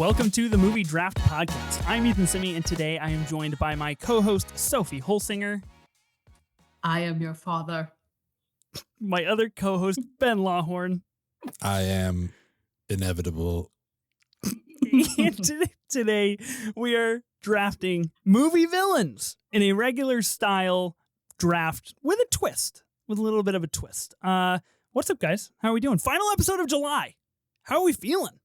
Welcome to the Movie Draft Podcast. I'm Ethan Simi, and today I am joined by my co-host, Sophie Holsinger. I am your father. My other co-host, Ben Lawhorn. I am inevitable. And today, we are drafting movie villains in a regular style draft with a twist, with a little bit of a twist. What's up, guys? How are we doing? Final episode of July. How are we feeling?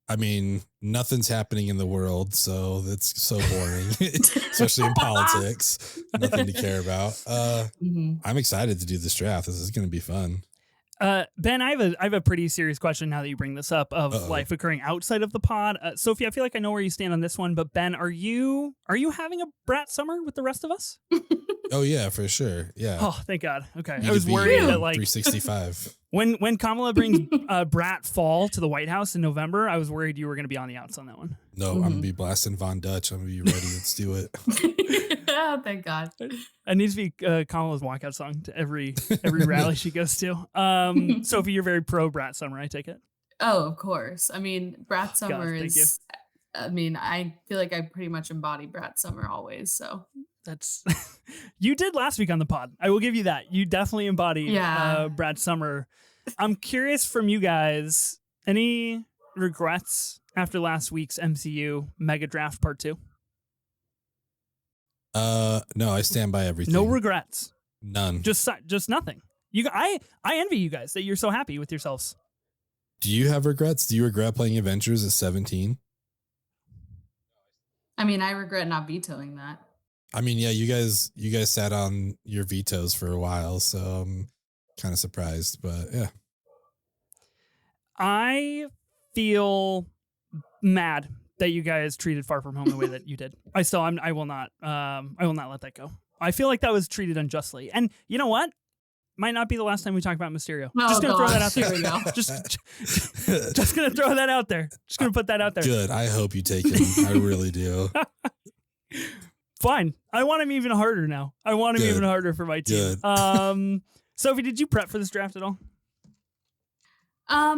I mean, nothing's happening in the world, so that's so boring, especially in politics. Nothing to care about. I'm excited to do this draft. This is going to be fun. Ben, I have a pretty serious question now that you bring this up of life occurring outside of the pod. Sophie, I feel like I know where you stand on this one, but Ben, are you having a brat summer with the rest of us? Oh yeah, for sure. Yeah. Oh, thank God. Okay, You I was could be worried that like 365. when Kamala brings Brat Fall to the White House in November, I was worried you were going to be on the outs on that one. No, I'm gonna be blasting Von Dutch. I'm gonna be ready. Let's do it. Oh, thank God. It needs to be Kamala's walkout song to every rally she goes to. Sophie, you're very pro Brat Summer, I take it? Oh, of course. I mean, Brat Summer God, is, I mean, I feel like I pretty much embody Brat Summer always, so. That's you did last week on the pod. I will give you that. You definitely embodied Brat Summer. I'm curious from you guys, any regrets after last week's MCU Mega Draft Part 2? No, I stand by everything. No regrets. None. Just nothing. I envy you guys that you're so happy with yourselves. Do you have regrets? Do you regret playing Avengers at 17? I mean, I regret not vetoing that. I mean, yeah, you guys sat on your vetoes for a while, so I'm kind of surprised, but yeah. I feel mad that you guys treated Far From Home the way that you did. I will not let that go. I feel like that was treated unjustly. And you know what? Might not be the last time we talk about Mysterio. Oh, just gonna throw that out there. Here we go. Just gonna throw that out there. Just gonna put that out there. Good. I hope you take him. I really do. Fine. I want him even harder now. I want him even harder for my team. Sophie, did you prep for this draft at all? I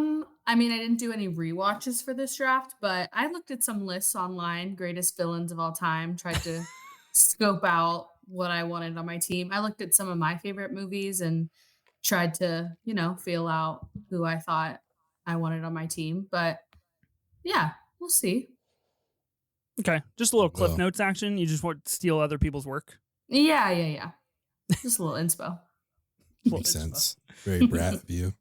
mean, I didn't do any rewatches for this draft, but I looked at some lists online, greatest villains of all time, tried to scope out what I wanted on my team. I looked at some of my favorite movies and tried to, feel out who I thought I wanted on my team. But yeah, we'll see. Okay. Just a little Cliff Notes action. You just want to steal other people's work? Yeah. Just a little inspo. Makes sense. Very brat of you.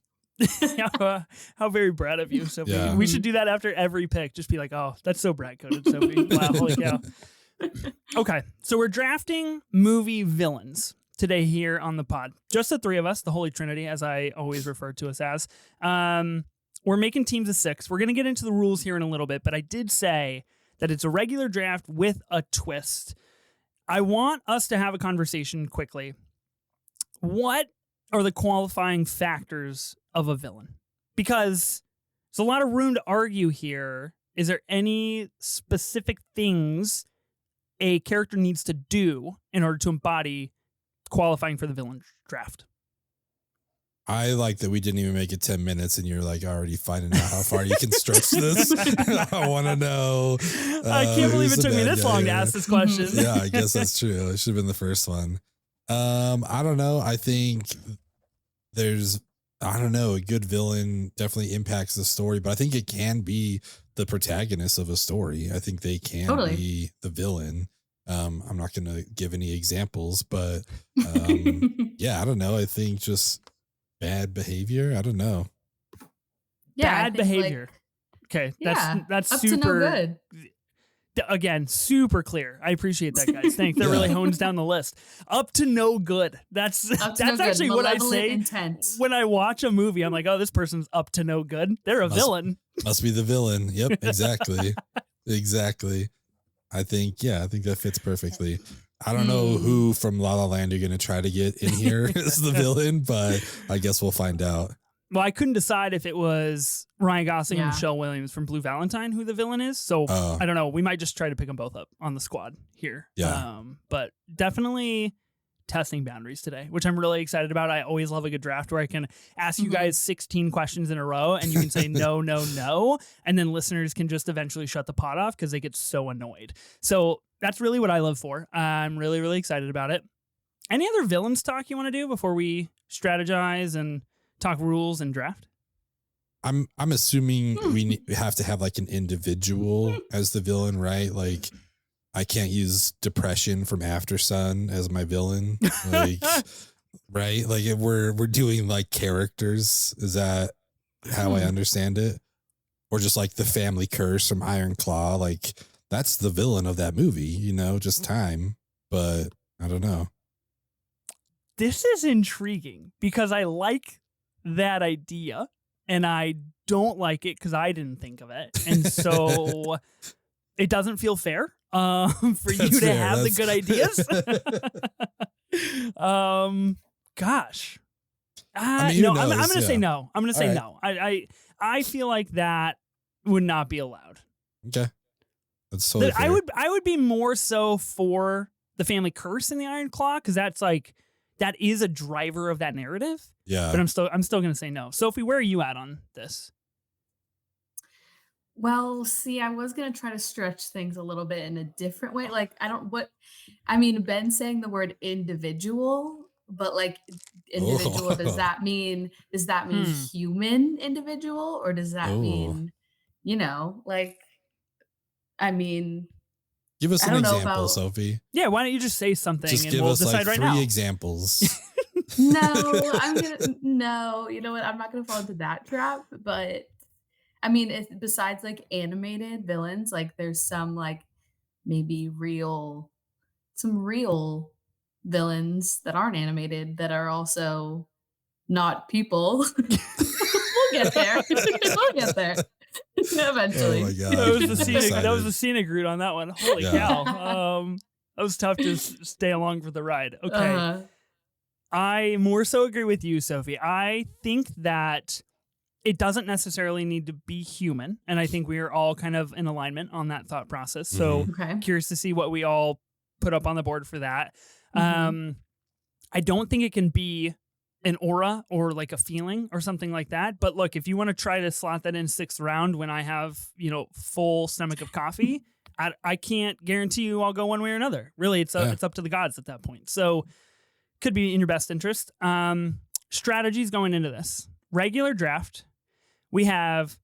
How very brat of you, Sophie. Yeah. We should do that after every pick. Just be like, oh, that's so brat coded, Sophie. Wow, holy cow. Okay, so we're drafting movie villains today here on the pod. Just the three of us, the Holy Trinity, as I always refer to us as. We're making teams of 6. We're going to get into the rules here in a little bit, but I did say that it's a regular draft with a twist. I want us to have a conversation quickly. What are the qualifying factors of a villain? Because there's a lot of room to argue here. Is there any specific things a character needs to do in order to embody qualifying for the villain draft? I like that we didn't even make it 10 minutes and you're like already finding out how far you can stretch this. I want to know. I can't believe it took me this long to ask this question. Yeah, I guess that's true. It should have been the first one. I don't know. I think a good villain definitely impacts the story, but I think it can be the protagonist of a story. I think they can be the villain. I'm not going to give any examples, but yeah, I don't know. I think just bad behavior. I don't know. Yeah, bad behavior. Okay, that's up super. To no good. Again, super clear. I appreciate that, guys. Thanks. That really hones down the list. Up to no good. That's actually what I say intent. When I watch a movie. I'm like, oh, this person's up to no good. They're a villain. Must be the villain. Yep, exactly. Exactly. I think that fits perfectly. I don't know who from La La Land you're going to try to get in here as the villain, but I guess we'll find out. Well, I couldn't decide if it was Ryan Gosling or Michelle Williams from Blue Valentine who the villain is. So I don't know. We might just try to pick them both up on the squad here. Yeah. But definitely testing boundaries today, which I'm really excited about. I always love a good draft where I can ask you guys 16 questions in a row and you can say no, no, no. And then listeners can just eventually shut the pot off because they get so annoyed. So that's really what I live for. I'm really, really excited about it. Any other villains talk you want to do before we strategize and talk rules and draft? I'm assuming we have to have like an individual as the villain, right? Like I can't use depression from After Sun as my villain, like right? Like if we're doing like characters, is that how I understand it? Or just like the family curse from Iron Claw, like that's the villain of that movie, you know, just time. But I don't know. This is intriguing because I like that idea. And I don't like it because I didn't think of it. And so it doesn't feel fair for you to have the good ideas. Gosh. I'm going to say no. I'm going to say no. I feel like that would not be allowed. Okay. That's totally fair. I would be more so for the family curse in the Iron Claw because that's like, that is a driver of that narrative. Yeah. But I'm still going to say no. Sophie, where are you at on this? Well, see, I was going to try to stretch things a little bit in a different way. Like, Ben saying the word individual, but like individual, does that mean human individual? Or does that mean, like, I mean, give us an example, Sophie. Yeah, why don't you just say something just and give we'll us decide like right now. 3 examples. No, you know what? I'm not going to fall into that trap. But I mean, besides like animated villains, like there's some like maybe some real villains that aren't animated that are also not people. We'll get there. Eventually. Oh my God. That was the scenic route on that one. Holy cow. That was tough to stay along for the ride. Okay. I more so agree with you, Sophie. I think that it doesn't necessarily need to be human. And I think we are all kind of in alignment on that thought process. So curious to see what we all put up on the board for that. I don't think it can be an aura or like a feeling or something like that. But look, if you want to try to slot that in 6th round when I have, full stomach of coffee, I can't guarantee you I'll go one way or another. Really, it's up to the gods at that point. So could be in your best interest. Strategies going into this. Regular draft, we have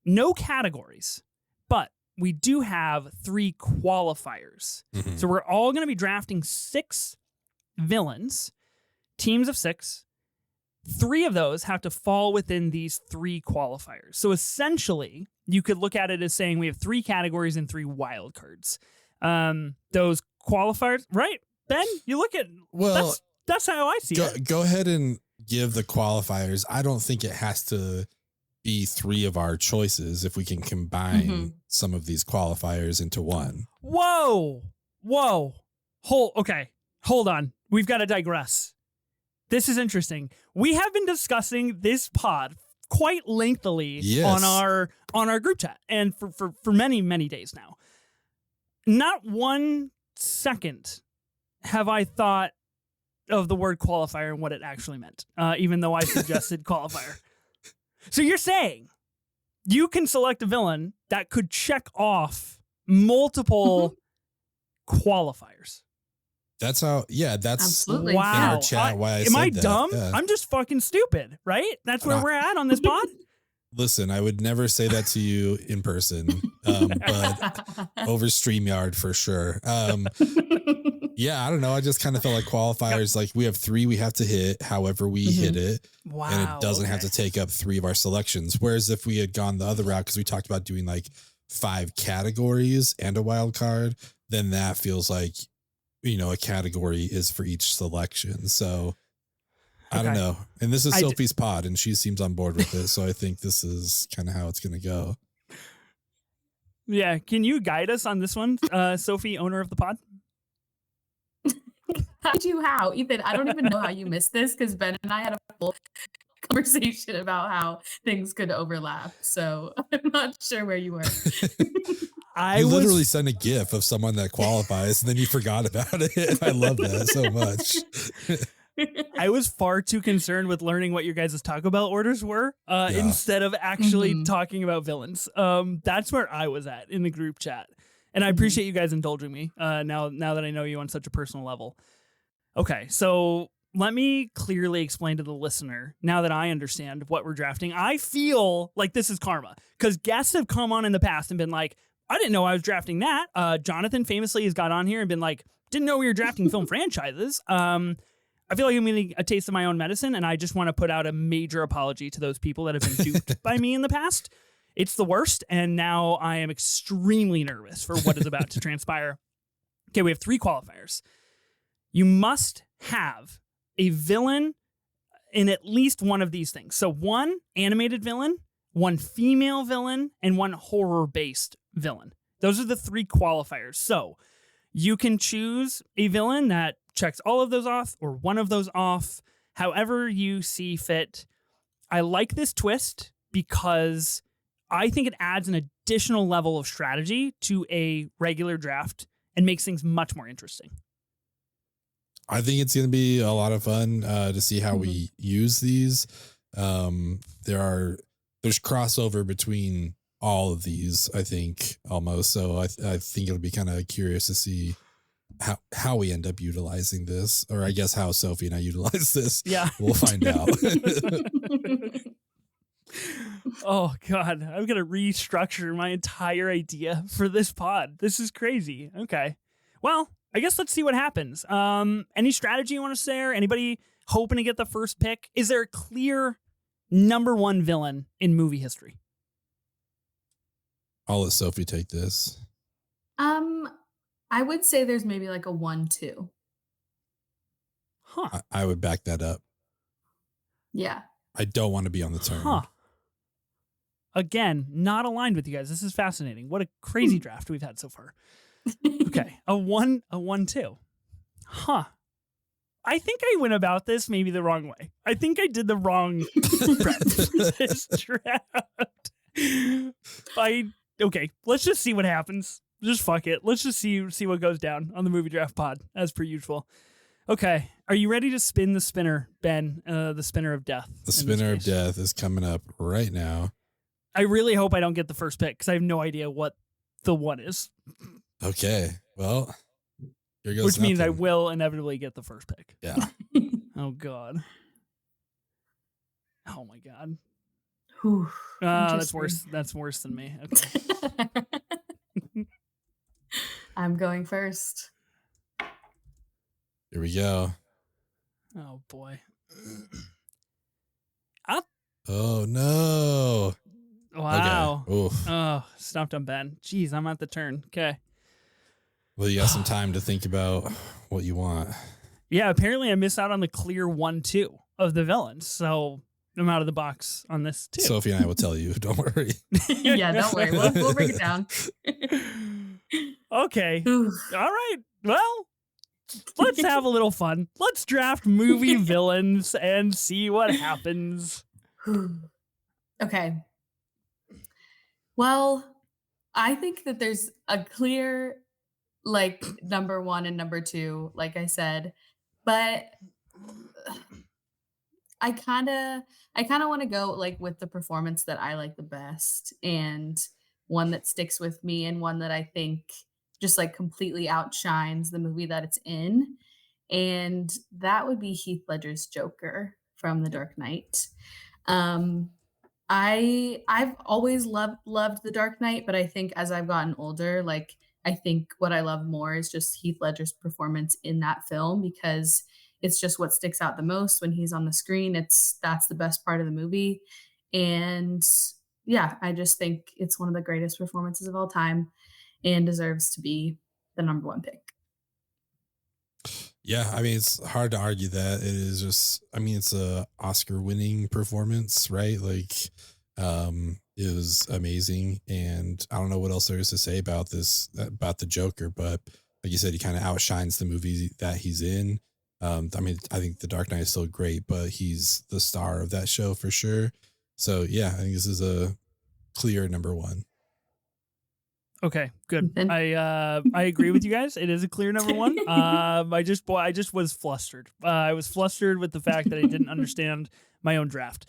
no categories, but we do have 3 qualifiers. So we're all going to be drafting 6 villains, teams of 6. 3 of those have to fall within these 3 qualifiers. So essentially, you could look at it as saying we have 3 categories and 3 wild cards. Those qualifiers, right? Ben, you look at, that's how I see it. Go ahead and give the qualifiers. I don't think it has to be 3 of our choices if we can combine some of these qualifiers into one. Whoa. Hold on. We've got to digress. This is interesting. We have been discussing this pod quite lengthily on our group chat and for many, many days now. Not 1 second have I thought of the word qualifier and what it actually meant, even though I suggested qualifier. So you're saying you can select a villain that could check off multiple qualifiers. That's how, that's absolutely in our chat why I said am I that. dumb? Yeah. I'm just fucking stupid, right? That's where we're at on this pod. Listen, I would never say that to you in person, but over StreamYard for sure. I don't know. I just kind of felt like qualifiers, like we have 3 we have to hit, however we hit it. Wow. And it doesn't have to take up 3 of our selections. Whereas if we had gone the other route, because we talked about doing like 5 categories and a wild card, then that feels like, a category is for each selection. So I don't know. And this is Sophie's pod and she seems on board with it. So I think this is kind of how it's going to go. Yeah. Can you guide us on this one, Sophie, owner of the pod? How? Ethan, I don't even know how you missed this because Ben and I had a full conversation about how things could overlap. So I'm not sure where you were. You literally sent a GIF of someone that qualifies, and then you forgot about it. I love that so much. I was far too concerned with learning what your guys' Taco Bell orders were instead of actually talking about villains. That's where I was at in the group chat. And I appreciate you guys indulging me now that I know you on such a personal level. Okay, so let me clearly explain to the listener, now that I understand what we're drafting. I feel like this is karma, because guests have come on in the past and been like, I didn't know I was drafting that. Jonathan famously has got on here and been like, didn't know we were drafting film franchises. I feel like I'm getting a taste of my own medicine, and I just want to put out a major apology to those people that have been duped by me in the past. It's the worst, and now I am extremely nervous for what is about to transpire. Okay, we have 3 qualifiers. You must have a villain in at least one of these things. So 1 animated villain, 1 female villain, and 1 horror-based villain. Those are the 3 qualifiers. So you can choose a villain that checks all of those off or one of those off, however you see fit. I like this twist because I think it adds an additional level of strategy to a regular draft and makes things much more interesting. I think it's going to be a lot of fun to see how we use these. There's crossover between all of these, I think, almost. So I think it'll be kind of curious to see how we end up utilizing this, or I guess how Sophie and I utilize this. Yeah. We'll find out. Oh, God. I'm going to restructure my entire idea for this pod. This is crazy. Okay. Well, I guess let's see what happens. Any strategy you want to share? Anybody hoping to get the first pick? Is there a clear number 1 villain in movie history? I'll let Sophie take this. I would say there's maybe like a 1-2. Huh. I would back that up. Yeah. I don't want to be on the turn. Huh. Again, not aligned with you guys. This is fascinating. What a crazy draft we've had so far. Okay, a 1-2. Huh. I think I went about this maybe the wrong way. I think I did the wrong prep for this draft. Okay, let's just see what happens. Just fuck it. Let's just see what goes down on the movie draft pod, as per usual. Okay, are you ready to spin the spinner, Ben? The spinner of death. The spinner of death is coming up right now. I really hope I don't get the first pick, because I have no idea what the 1 is. Okay, well, here goes. Which means I will inevitably get the first pick. Yeah. Oh, God. Oh, my God. Whew, that's worse. That's worse than me. Okay. I'm going first. Here we go. Oh, boy. Oh, no. Wow. Okay. Oof. Oh, stumped on Ben. Jeez, I'm at the turn. Okay. Well, you got some time to think about what you want. Yeah, apparently I missed out on the clear 1-2 of the villains. So I'm out of the box on this too. Sophie and I will tell you. Don't worry. Yeah, don't worry. We'll break it down. Okay. All right. Well, let's have a little fun. Let's draft movie villains and see what happens. Okay. Well, I think that there's a clear, like, number 1 and number 2, like I said, but I kind of want to go like with the performance that I like the best, and one that sticks with me, and one that I think just like completely outshines the movie that it's in. And that would be Heath Ledger's Joker from The Dark Knight. I've always loved The Dark Knight, but I think as I've gotten older, like, I think what I love more is just Heath Ledger's performance in that film, because it's just what sticks out the most when he's on the screen. That's the best part of the movie. And yeah, I just think it's one of the greatest performances of all time and deserves to be the number 1 pick. Yeah, I mean, it's hard to argue that. It is just, I mean, it's a Oscar-winning performance, right? Like, it was amazing, and I don't know what else there is to say about this, about the Joker, but like you said, he kind of outshines the movie that he's in. I mean, I think The Dark Knight is still great, but he's the star of that show for sure. So yeah, I think this is a clear number 1. Okay, good. Ethan? I agree with you guys. It is a clear number one. I just was flustered. I was flustered with the fact that I didn't understand my own draft.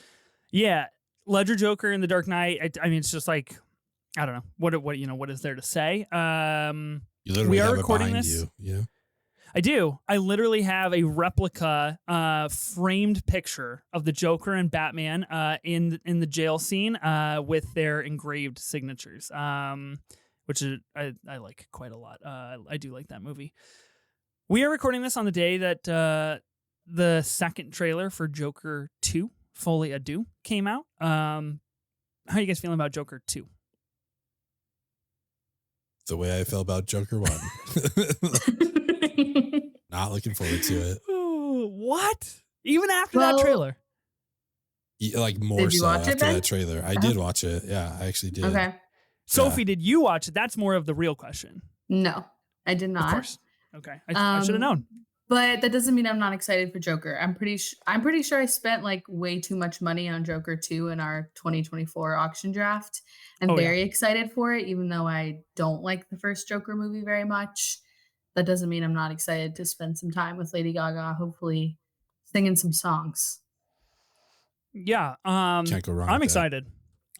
Yeah, Ledger Joker in The Dark Knight. I mean, it's just like, I don't know what is there to say. You literally we are have recording it behind this. you. Yeah. I do. I literally have a replica framed picture of the Joker and Batman in the jail scene with their engraved signatures, which is, I like quite a lot. I do like that movie. We are recording this on the day that the second trailer for Joker 2, Folie à Deux, came out. How are you guys feeling about Joker 2? The way I felt about Joker 1. Not looking forward to it. What? Even after that trailer? Like more so after that trailer. I did watch it. Yeah, I actually did. Okay. Sophie, did you watch it? That's more of the real question. No, I did not. Of course. Okay. I should have known. But that doesn't mean I'm not excited for Joker. I'm pretty sure I spent like way too much money on Joker 2 in our 2024 auction draft. I'm very excited for it, even though I don't like the first Joker movie very much. That doesn't mean I'm not excited to spend some time with Lady Gaga, hopefully singing some songs. Yeah. Can't go wrong. I'm excited.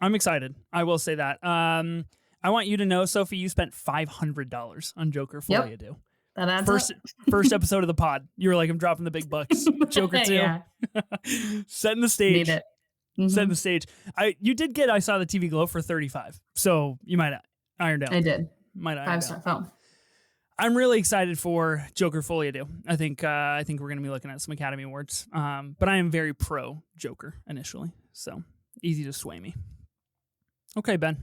I'm excited. I will say that. I want you to know, Sophie, you spent $500 on Joker Folie à Deux. That adds up. First episode of the pod. You were like, I'm dropping the big bucks. Joker 2. Yeah. Setting the stage. Need it. Setting the stage. You did get I Saw the TV Glow for $35. So you might have ironed out. I did. Might have ironed 5-star out. film. I'm really excited for Joker Folie à Deux. I think we're going to be looking at some Academy Awards. But I am very pro Joker initially. So easy to sway me. Okay, Ben.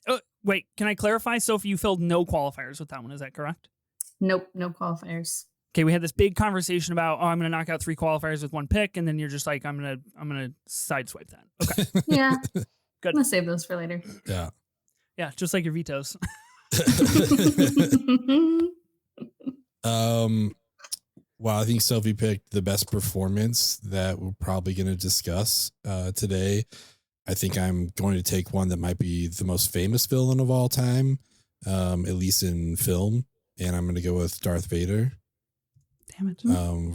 Oh, wait, can I clarify? Sophie, you filled no qualifiers with that one. Is that correct? Nope, no qualifiers. Okay, we had this big conversation about, I'm going to knock out 3 qualifiers with 1 pick, and then you're just like, I'm going to sideswipe that. Okay. Yeah. Good. I'm going to save those for later. Yeah. Yeah, just like your vetoes. Well, I think Sophie picked the best performance that we're probably going to discuss today. I think I'm going to take one that might be the most famous villain of all time, at least in film. And I'm going to go with Darth Vader. Damn it.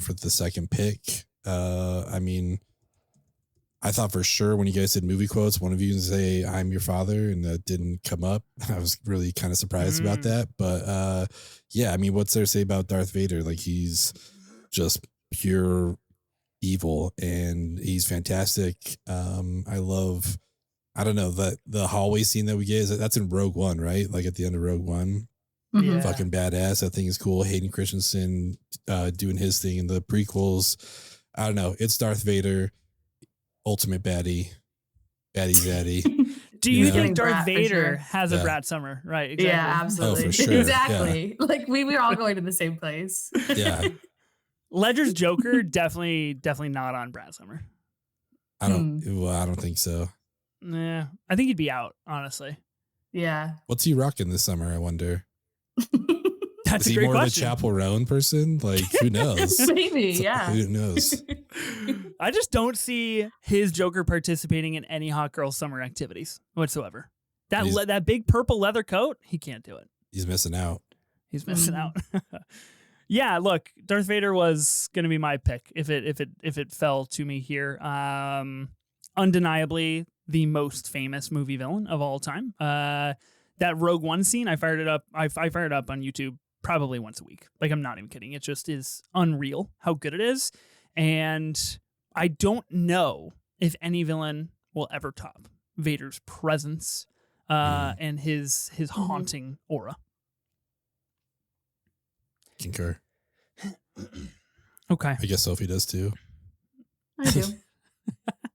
For the second pick. I mean, I thought for sure when you guys did movie quotes, one of you would say, I'm your father, and that didn't come up. I was really kind of surprised about that. But yeah, I mean, what's there to say about Darth Vader? Like, he's just pure evil and he's fantastic. I love, I don't know, that the hallway scene that we get, that's in Rogue One, right? Like at the end of Rogue One. Yeah. Fucking badass. That thing is cool. Hayden Christensen doing his thing in the prequels. I don't know. It's Darth Vader, ultimate baddie, zaddy. Do you think Darth Vader has a Brat Summer? Right. Exactly. Yeah, absolutely. Oh, for sure. Exactly. Yeah. Like we were all going to the same place. Yeah. Ledger's Joker definitely not on Brat Summer. I don't think so. Yeah, I think he'd be out, honestly. Yeah. What's he rocking this summer, I wonder? That's Is a great he more question. of a Chapel Roan person? Like, who knows? Maybe, yeah. Who knows? I just don't see his Joker participating in any hot girl summer activities whatsoever. That big purple leather coat, he can't do it. He's missing out. He's missing out. Yeah, look, Darth Vader was going to be my pick if it fell to me here. Undeniably the most famous movie villain of all time. That Rogue One scene, I fired it up. I fire it up on YouTube probably once a week. Like, I'm not even kidding. It just is unreal how good it is. And I don't know if any villain will ever top Vader's presence and his haunting aura. Concur. Okay. I guess Sophie does too. I do.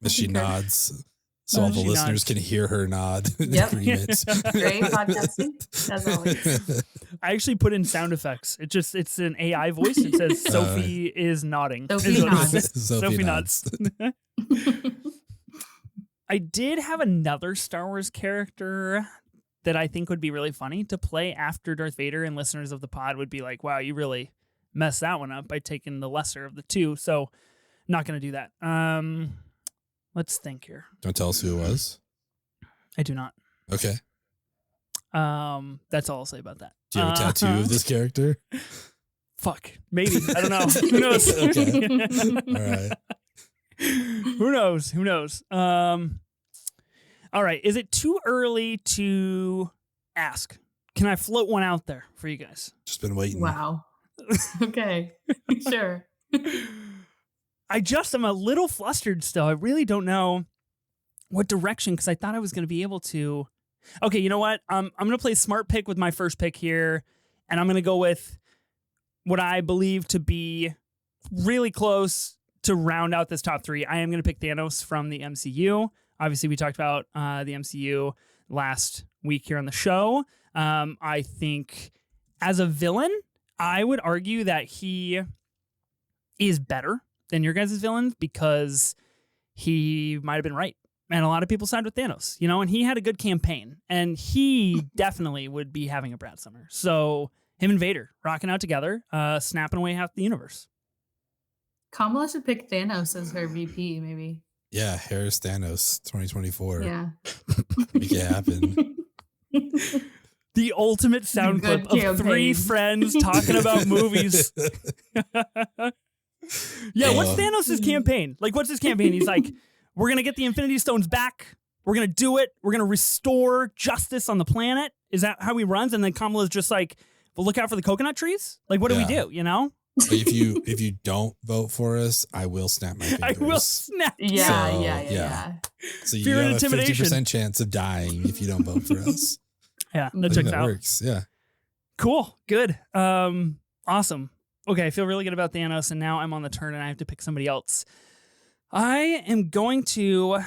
She nods. So all the listeners can hear her nod in agreement. Great podcasting, as always. I actually put in sound effects. It's an AI voice. It says Sophie is nodding. Sophie nods. Sophie nods. I did have another Star Wars character that I think would be really funny to play after Darth Vader, and listeners of the pod would be like, wow, you really messed that one up by taking the lesser of the two. So not going to do that. Let's think here. Don't tell us who it was. I do not. Okay. That's all I'll say about that. Do you have a tattoo of this character? Fuck, maybe. I don't know. Who knows? Okay. All right. Who knows? All right. Is it too early to ask? Can I float one out there for you guys? Just been waiting. Wow. Okay. Sure. I just am a little flustered still. I really don't know what direction, because I thought I was going to be able to. Okay, you know what? I'm going to play smart pick with my first pick here, and I'm going to go with what I believe to be really close to round out this top three. I am going to pick Thanos from the MCU. Obviously, we talked about the MCU last week here on the show. I think as a villain, I would argue that he is better than your guys' villains because he might have been right. And a lot of people side with Thanos, you know, and he had a good campaign, and he definitely would be having a Brad Summer. So him and Vader rocking out together, snapping away half the universe. Kamala should pick Thanos as her VP, maybe. Yeah, Harris Thanos 2024. Yeah. Make it happen. The ultimate sound Good clip of three friends talking about movies. Yeah, what's Thanos' campaign? Like, what's his campaign? He's like, we're going to get the Infinity Stones back. We're going to do it. We're going to restore justice on the planet. Is that how he runs? And then Kamala's just like, well, look out for the coconut trees. Like, what do we do, you know? But if you don't vote for us, I will snap my fingers. I will snap. Yeah. So you Fear and have a intimidation. 50% chance of dying if you don't vote for us. Yeah, I that think checks that out. works. Yeah. Cool. Good. Awesome. Okay, I feel really good about Thanos, and now I'm on the turn, and I have to pick somebody else. I am going to...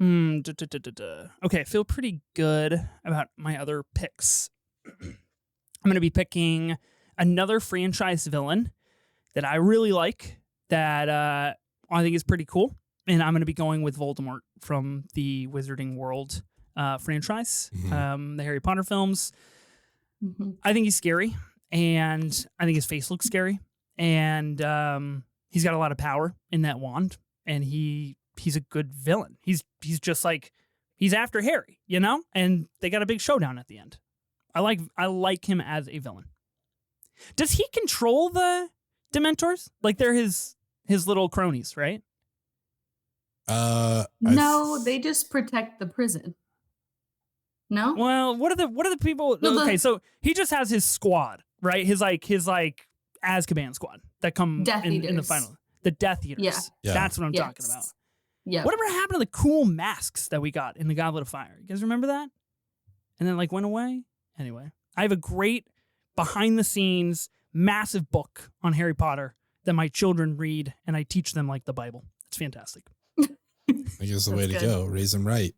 Okay, I feel pretty good about my other picks. I'm going to be picking another franchise villain that I really like, that I think is pretty cool, and I'm going to be going with Voldemort from the Wizarding World franchise, the Harry Potter films. I think he's scary, and I think his face looks scary, and he's got a lot of power in that wand, and he's a good villain. He's just like, he's after Harry, you know, and they got a big showdown at the end. I like him as a villain. Does he control the Dementors? Like, they're his little cronies, right? No, they just protect the prison. No? Well, what are the people? No, okay, so he just has his squad, right? His Azkaban squad that come in the final. The Death Eaters. Yeah. That's what I'm talking about. Yeah. Whatever happened to the cool masks that we got in the Goblet of Fire? You guys remember that? And then went away? Anyway, I have a great behind-the-scenes massive book on Harry Potter that my children read, and I teach them like the Bible. It's fantastic. I guess the way to go. Raise them right.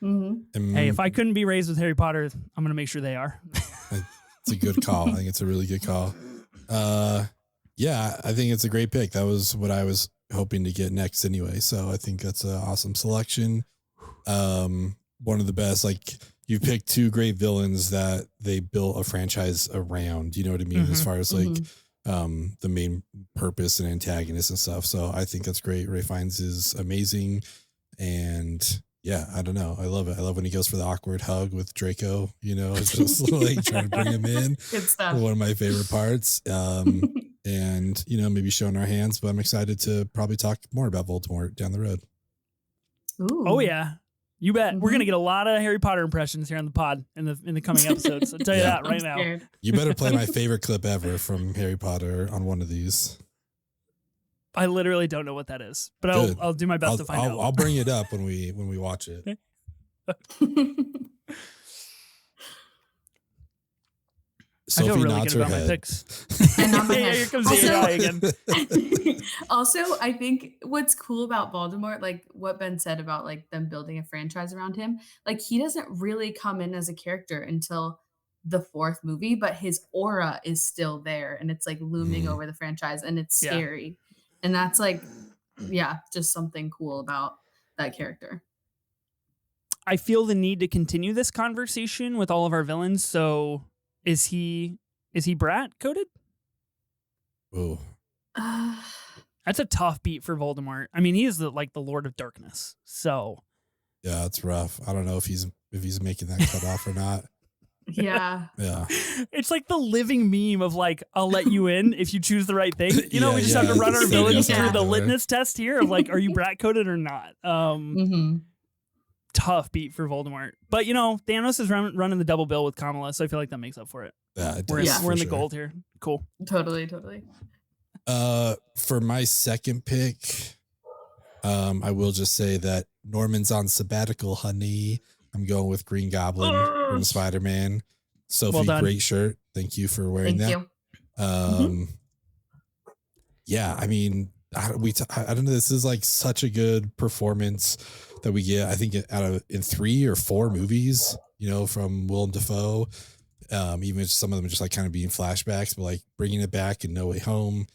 Mm-hmm. Hey, if I couldn't be raised with Harry Potter, I'm going to make sure they are. It's a good call. I think it's a really good call. Yeah, I think it's a great pick. That was what I was hoping to get next anyway. So I think that's an awesome selection. One of the best, you picked two great villains that they built a franchise around, you know what I mean? As far as the main purpose and antagonist and stuff. So I think that's great. Ray Fiennes is amazing. And yeah, I don't know. I love it. I love when he goes for the awkward hug with Draco, you know, it's just trying to bring him in. Good stuff. One of my favorite parts. And, you know, maybe showing our hands, but I'm excited to probably talk more about Voldemort down the road. Ooh. Oh yeah. You bet. We're gonna get a lot of Harry Potter impressions here on the pod in the coming episodes. I'll tell you that right now. You better play my favorite clip ever from Harry Potter on one of these. I literally don't know what that is, but I'll do my best to find out. I'll bring it up when we watch it. Sophie I feel really nods good her about head. my picks. And not my Yeah, head. here comes the AI again. Also, I think what's cool about Voldemort, like what Ben said about them building a franchise around him, he doesn't really come in as a character until the fourth movie, but his aura is still there, and it's looming over the franchise, and it's scary. And that's just something cool about that character. I feel the need to continue this conversation with all of our villains. So is he brat coded? Oh, that's a tough beat for Voldemort. I mean, he is the Lord of Darkness. So Yeah, it's rough. I don't know if he's making that cut off or not. Yeah. Yeah. It's like the living meme of like, I'll let you in if you choose the right thing. You know, Yeah, we just have to run our just villains yeah. through the door. litmus test here of like, are you brat coded or not? Tough beat for Voldemort. But, you know, Thanos is running the double bill with Kamala, so I feel like that makes up for it. Yeah, it We're does, in the sure. gold here. Cool. Totally. For my second pick, I will just say that Norman's on sabbatical, honey. I'm going with Green Goblin from Spider-Man. Sophie, Well done. great shirt. Thank you for wearing Thank that. you. Yeah, I mean, I don't know. This is like such a good performance that we get. I think in 3 or 4 movies, you know, from Willem Dafoe. Even some of them just like kind of being flashbacks, but like bringing it back in No Way Home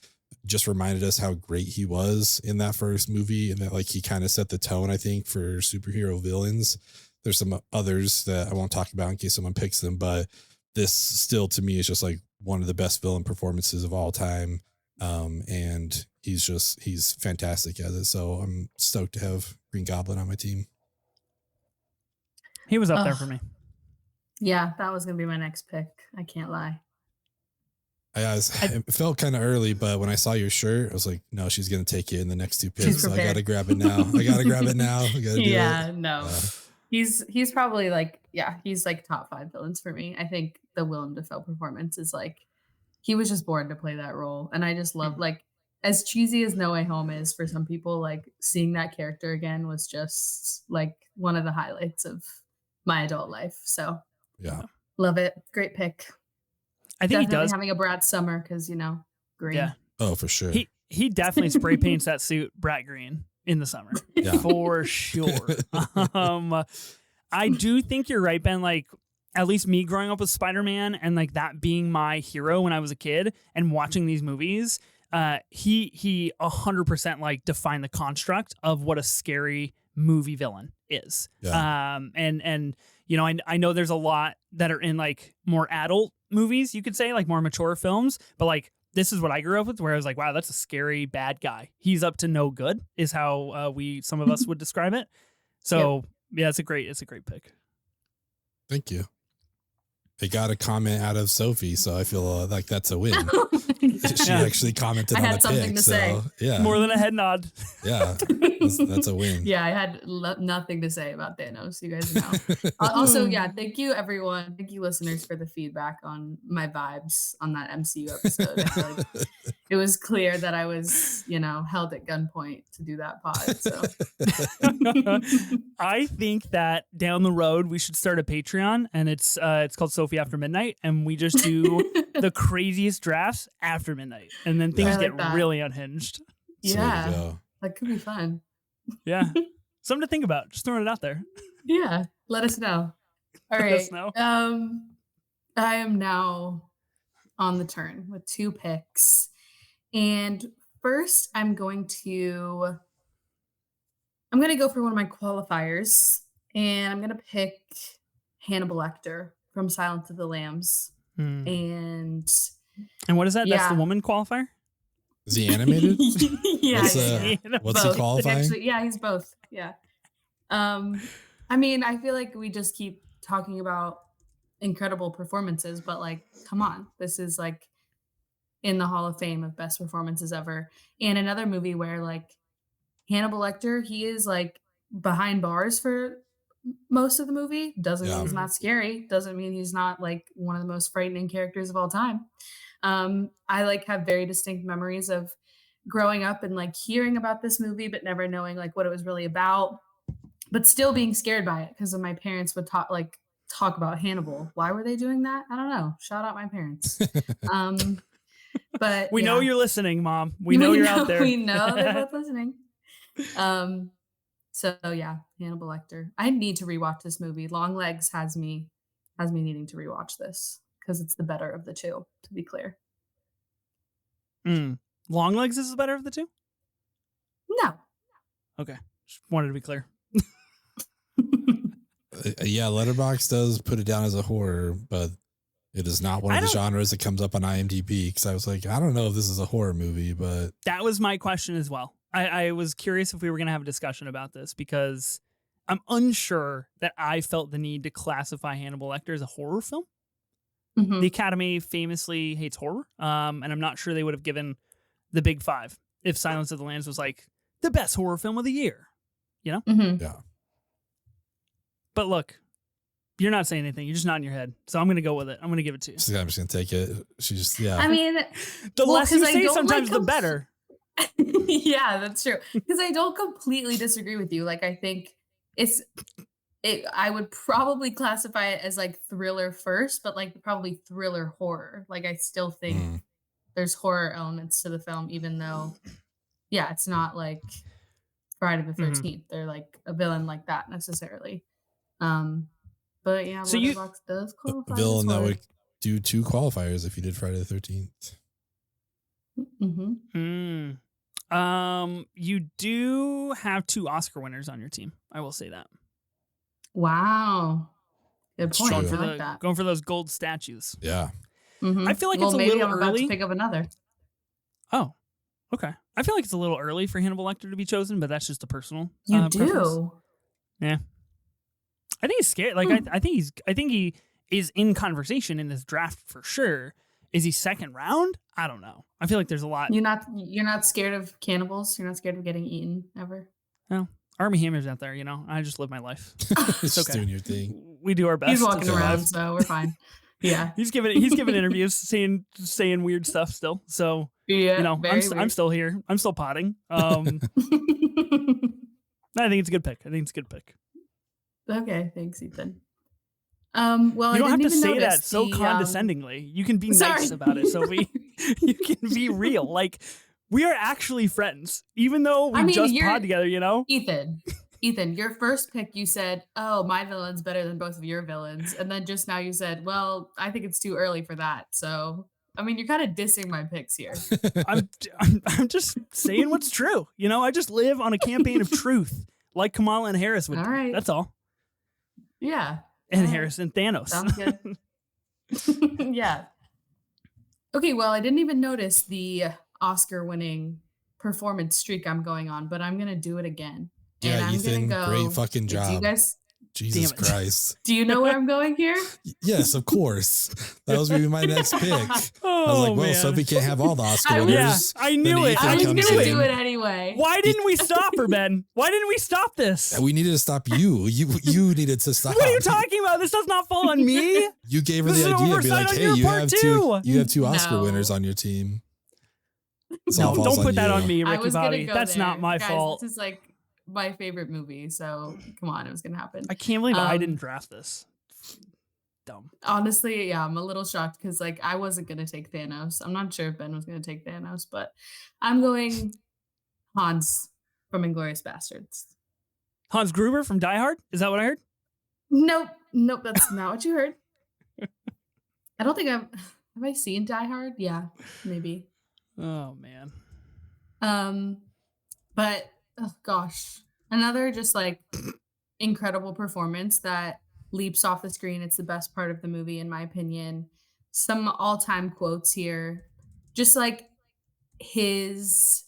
just reminded us how great he was in that first movie, and that like he kind of set the tone, I think, for superhero villains. There's some others that I won't talk about in case someone picks them, but this still to me is just like one of the best villain performances of all time. And he's fantastic at it. So I'm stoked to have Green Goblin on my team. He was up there for me. Yeah, that was going to be my next pick. I can't lie. It felt kind of early, but when I saw your shirt, I was like, no, she's going to take it in the next 2 picks. So I got to grab it now. I got to do it. No. He's probably like, he's like top 5 villains for me. I think the Willem Dafoe performance is like, he was just born to play that role. And I just love, like, as cheesy as No Way Home is for some people, like seeing that character again was just like one of the highlights of my adult life. So yeah, love it. Great pick. I think definitely he does having a brat summer because, you know, green. Yeah. Oh, for sure. He definitely spray paints that suit brat green in the summer. Yeah. For sure. I do think you're right, Ben. Like, at least me growing up with Spider-Man and like that being my hero when I was a kid and watching these movies, he 100% like defined the construct of what a scary movie villain is. Yeah. And you know, I know there's a lot that are in like more adult movies, you could say, like more mature films, but like this is what I grew up with, where I was like, wow, that's a scary bad guy. He's up to no good is how some of us would describe it. So yeah, it's a great pick. Thank you. I got a comment out of Sophie, so I feel like that's a win. She actually commented on the pick. Something to say. Yeah, more than a head nod. Yeah, that's a win. Yeah, I had nothing to say about Thanos. You guys know. Also, thank you everyone. Thank you listeners for the feedback on my vibes on that MCU episode. I feel like it was clear that I was, you know, held at gunpoint to do that pod. So I think that down the road we should start a Patreon, and it's called Sophie After Midnight, and we just do the craziest drafts after midnight, and then things get really unhinged. Yeah, that could be fun. Yeah, something to think about. Just throwing it out there. Yeah, let us know. All right. Let us know. I am now on the turn with 2 picks, and first I'm going to go for one of my qualifiers, and I'm going to pick Hannibal Lecter from Silence of the Lambs. And what is that? Yeah. That's the woman qualifier? Is he animated? Yeah. What's he qualifying? Actually, yeah, he's both. Yeah. I mean, I feel like we just keep talking about incredible performances, but like, come on, this is like in the Hall of Fame of best performances ever. And another movie where like Hannibal Lecter, he is like behind bars for most of the movie. Doesn't mean he's not scary. Doesn't mean he's not like one of the most frightening characters of all time. I like have very distinct memories of growing up and like hearing about this movie, but never knowing like what it was really about, but still being scared by it because of my parents would talk about Hannibal. Why were they doing that? I don't know. Shout out my parents. But we know you're listening, Mom. We know you're out there. We know they're both listening. So yeah, Hannibal Lecter. I need to rewatch this movie. Long Legs has me needing to rewatch this because it's the better of the 2, to be clear. Long Legs is the better of the 2? No. Okay. Just wanted to be clear. Yeah, Letterboxd does put it down as a horror, but it is not one of the genres that comes up on IMDb, because I was like, I don't know if this is a horror movie, but that was my question as well. I was curious if we were going to have a discussion about this because I'm unsure that I felt the need to classify Hannibal Lecter as a horror film. Mhm. The Academy famously hates horror, and I'm not sure they would have given the big five if Silence of the Lambs was like the best horror film of the year, you know? Mhm. Yeah. But look, you're not saying anything. You're just nodding your head. So I'm going to go with it. I'm going to give it to you. I'm just going to take it. She just, yeah. I mean, The well, less you 'cause I say, don't sometimes like the better. Yeah, that's true. Because I don't completely disagree with you. Like, I think I would probably classify it as like thriller first, but like probably thriller horror. Like, I still think there's horror elements to the film, even though, yeah, it's not like Friday the 13th. They're like a villain like that necessarily. But yeah, So Letterboxd does qualify. A villain that would do 2 qualifiers if you did Friday the 13th. Mm-hmm. You do have 2 Oscar winners on your team. I will say that. Wow. Good point. I true. like that. Going for those gold statues. Yeah. Mhm. I feel like well, it's a maybe little I'm about early. to pick up another. Oh, okay. I feel like it's a little early for Hannibal Lecter to be chosen, but that's just a personal. You preference. do. Yeah. I think he's scared. Like I think he is in conversation in this draft for sure. Is he second round? I don't know. I feel like there's a lot. You're not scared of cannibals? You're not scared of getting eaten ever? No. Army Hammer's out there, you know. I just live my life. It's okay. doing your thing. We do our best. He's walking to around, survive. so we're fine. Yeah. He's giving interviews, saying weird stuff still. So Yeah. you know, very I'm still here. I'm still potting. I think it's a good pick. Okay, thanks, Ethan. Well, You don't I have didn't to even say notice that so the, condescendingly. You can be Sorry. nice about it, Sophie. You can be real. Like, we are actually friends, even though we just pod together, you know? Ethan, your first pick, you said, oh, my villain's better than both of your villains. And then just now you said, well, I think it's too early for that. So, I mean, you're kind of dissing my picks here. I'm just saying what's true. You know, I just live on a campaign of truth, like Kamala and Harris would. All do. right. That's all. Yeah. And Harris and Thanos. Sounds good. Yeah. Okay, well, I didn't even notice the Oscar-winning performance streak I'm going on, but I'm going to do it again. Yeah, and I'm Ethan, gonna go, great fucking job. Do you guys? Jesus Christ. Do you know where I'm going here? Yes, of course. That was going to be my next pick. I was like, well, man. Sophie can't have all the Oscar I was- winners. Yeah, I knew Then it. Ethan I was comes going to in. do it anyway. Why didn't we stop her, Ben? Why didn't we stop this? We needed to stop you. You needed to stop. What are you talking about? This does not fall on me. You gave her This the is an idea to be oversight like, on hey, your you part have two Oscar No. winners on your team. This No, all falls don't put that you. on me, I Ricky was going to Bobby. go That's there. not my Guys, fault. This is like my favorite movie, so come on, it was going to happen. I can't believe I Um, didn't draft this. Dumb. Honestly, yeah, I'm a little shocked because like I wasn't going to take Thanos. I'm not sure if Ben was going to take Thanos, but I'm going Hans from Inglourious Bastards. Hans Gruber from Die Hard? Is that what I heard? Nope, that's not what you heard. I don't think have I seen Die Hard? Yeah, maybe. Oh, man. But oh gosh, another just like incredible performance that leaps off the screen. It's the best part of the movie, in my opinion. Some all-time quotes here, just like his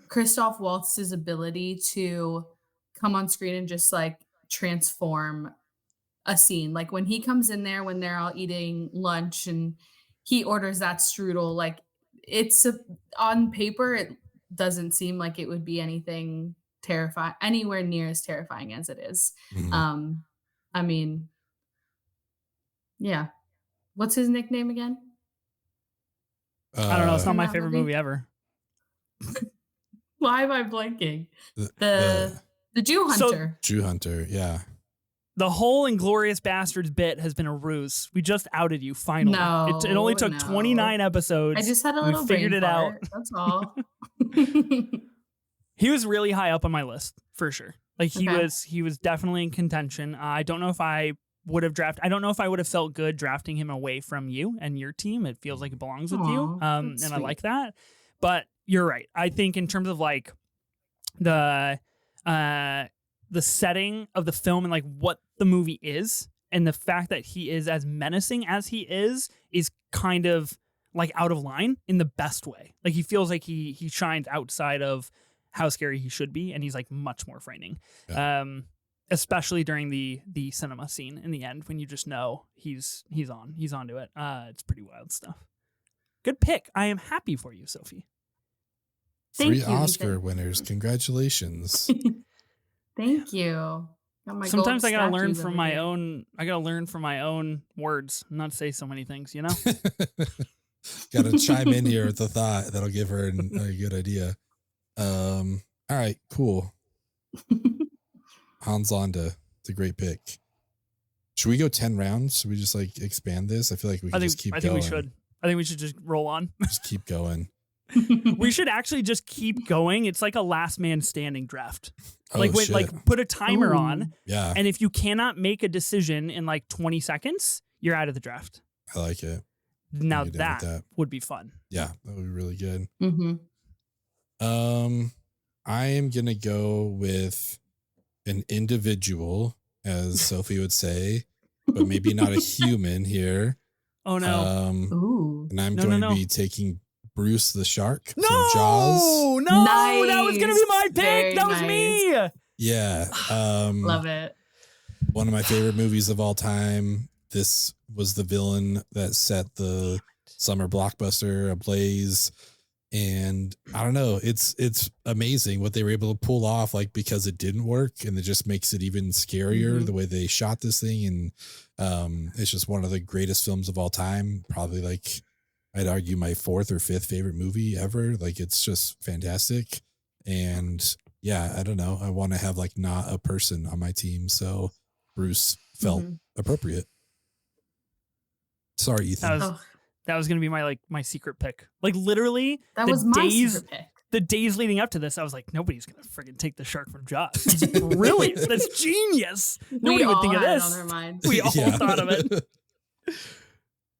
Christoph Waltz's ability to come on screen and just like transform a scene. Like when he comes in there when they're all eating lunch and he orders that strudel, like on paper it doesn't seem like it would be anything terrifying, anywhere near as terrifying as it is. Mhm. I mean, yeah. What's his nickname again? I don't know. It's not my that favorite movie ever. Why am I blanking? The The Jew So- Hunter. Jew Hunter. Yeah. The whole Inglourious Bastards bit has been a ruse. We just outed you, finally. No, it only took no. 29 episodes. I just had a We little figured brain it out. fart, that's all. He was really high up on my list, for sure. Like he Okay. was definitely in contention. I don't know if I would have felt good drafting him away from you and your team. It feels like it belongs with you. Aw, And that's I sweet. like that. But you're right. I think in terms of like the setting of the film and like what the movie is and the fact that he is as menacing as he is kind of like out of line in the best way. Like he feels like he shines outside of how scary he should be, and he's like much more frightening. Yeah. Especially during the cinema scene in the end when you just know he's onto it. It's pretty wild stuff. Good pick. I am happy for you, Sophie. Thank 3 you, Oscar Ethan. winners. Congratulations. Thank you. Got my Sometimes gold I gotta learn statues from over my here. own. I gotta learn from my own words, not say so many things. You know. Got to chime in here with the thought that'll give her a good idea. All right, cool. Hans Landa. It's a great pick. Should we go 10 rounds? Should we just like expand this? I feel like we can just keep going. I think we should. I think we should just roll on. Just keep going. We should actually just keep going. It's like a last man standing draft. Oh, shit. Like put a timer on, Yeah, and if you cannot make a decision in like 20 seconds, you're out of the draft. I like it. Now Get in with that would be fun. Yeah, that would be really good. Mm-hmm. I am gonna go with an individual, as Sophie would say, but maybe not a human here. Oh no! Ooh. And I'm No, going no. to be taking Bruce the shark No! from Jaws. No! That was gonna be my Nice. pick. Very That was me. Yeah. Love it. One of my favorite movies of all time. This was the villain that set the summer blockbuster ablaze. And I don't know, it's amazing what they were able to pull off, like, because it didn't work, and it just makes it even scarier the way they shot this thing. And it's just one of the greatest films of all time. Probably, like, I'd argue my 4th or 5th favorite movie ever. Like, it's just fantastic. And yeah, I don't know, I want to have like not a person on my team, so Bruce felt appropriate. Sorry, Ethan. That was gonna be my secret pick. Like, literally, That was my secret pick. the days leading up to this, I was like, nobody's gonna friggin' take the shark from Jaws. It's brilliant. That's genius. Nobody would think of had this. It on our minds. We all thought of it.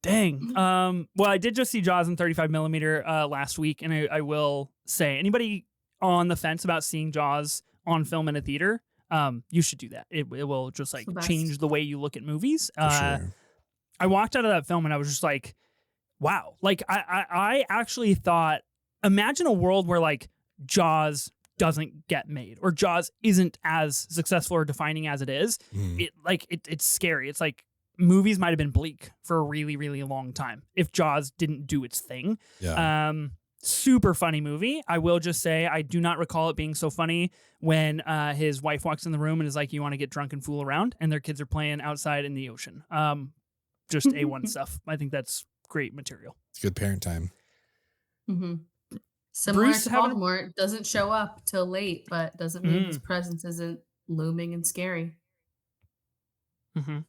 Dang. Well, I did just see Jaws in 35 millimeter last week, and I will say, anybody on the fence about seeing Jaws on film in a theater, you should do that. It will just like change the way you look at movies. For sure. I walked out of that film and I was just like, wow. Like, I actually thought, imagine a world where like Jaws doesn't get made, or Jaws isn't as successful or defining as it is. It's scary. It's like movies might have been bleak for a really, really long time if Jaws didn't do its thing. Yeah. Super funny movie. I will just say, I do not recall it being so funny when his wife walks in the room and is like, you want to get drunk and fool around, and their kids are playing outside in the ocean. Just A1 stuff. I think that's great material. It's good parent time. Similar Bruce to Baltimore, doesn't show up till late, but doesn't mean his presence isn't looming and scary.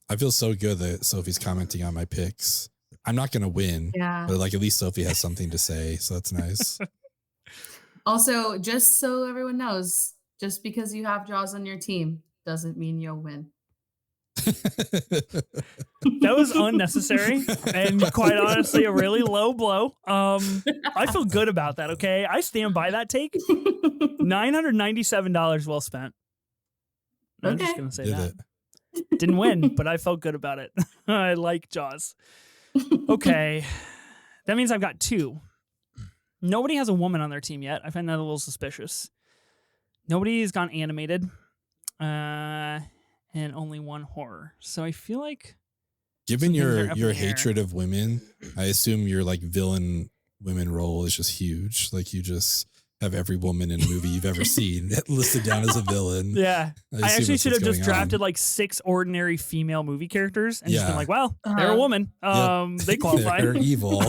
I feel so good that Sophie's commenting on my picks. I'm not going to win, but like, at least Sophie has something to say, so that's nice. Also, just so everyone knows, just because you have Jaws on your team doesn't mean you'll win. That was unnecessary and quite honestly a really low blow. I feel good about that. Okay, I stand by that take. $997 well spent. I'm just gonna say that. Didn't win, but I felt good about it. I like Jaws. Okay, that means I've got 2. Nobody has a woman on their team yet. I find that a little suspicious. Nobody's gone animated. And only 1 horror. So I feel like, given your hatred of women, I assume your like villain women role is just huge. Like, you just have every woman in a movie you've ever seen listed down as a villain. Yeah. I actually should have just drafted on. like 6 ordinary female movie characters and just been like, well, they're a woman. They qualify. They're evil.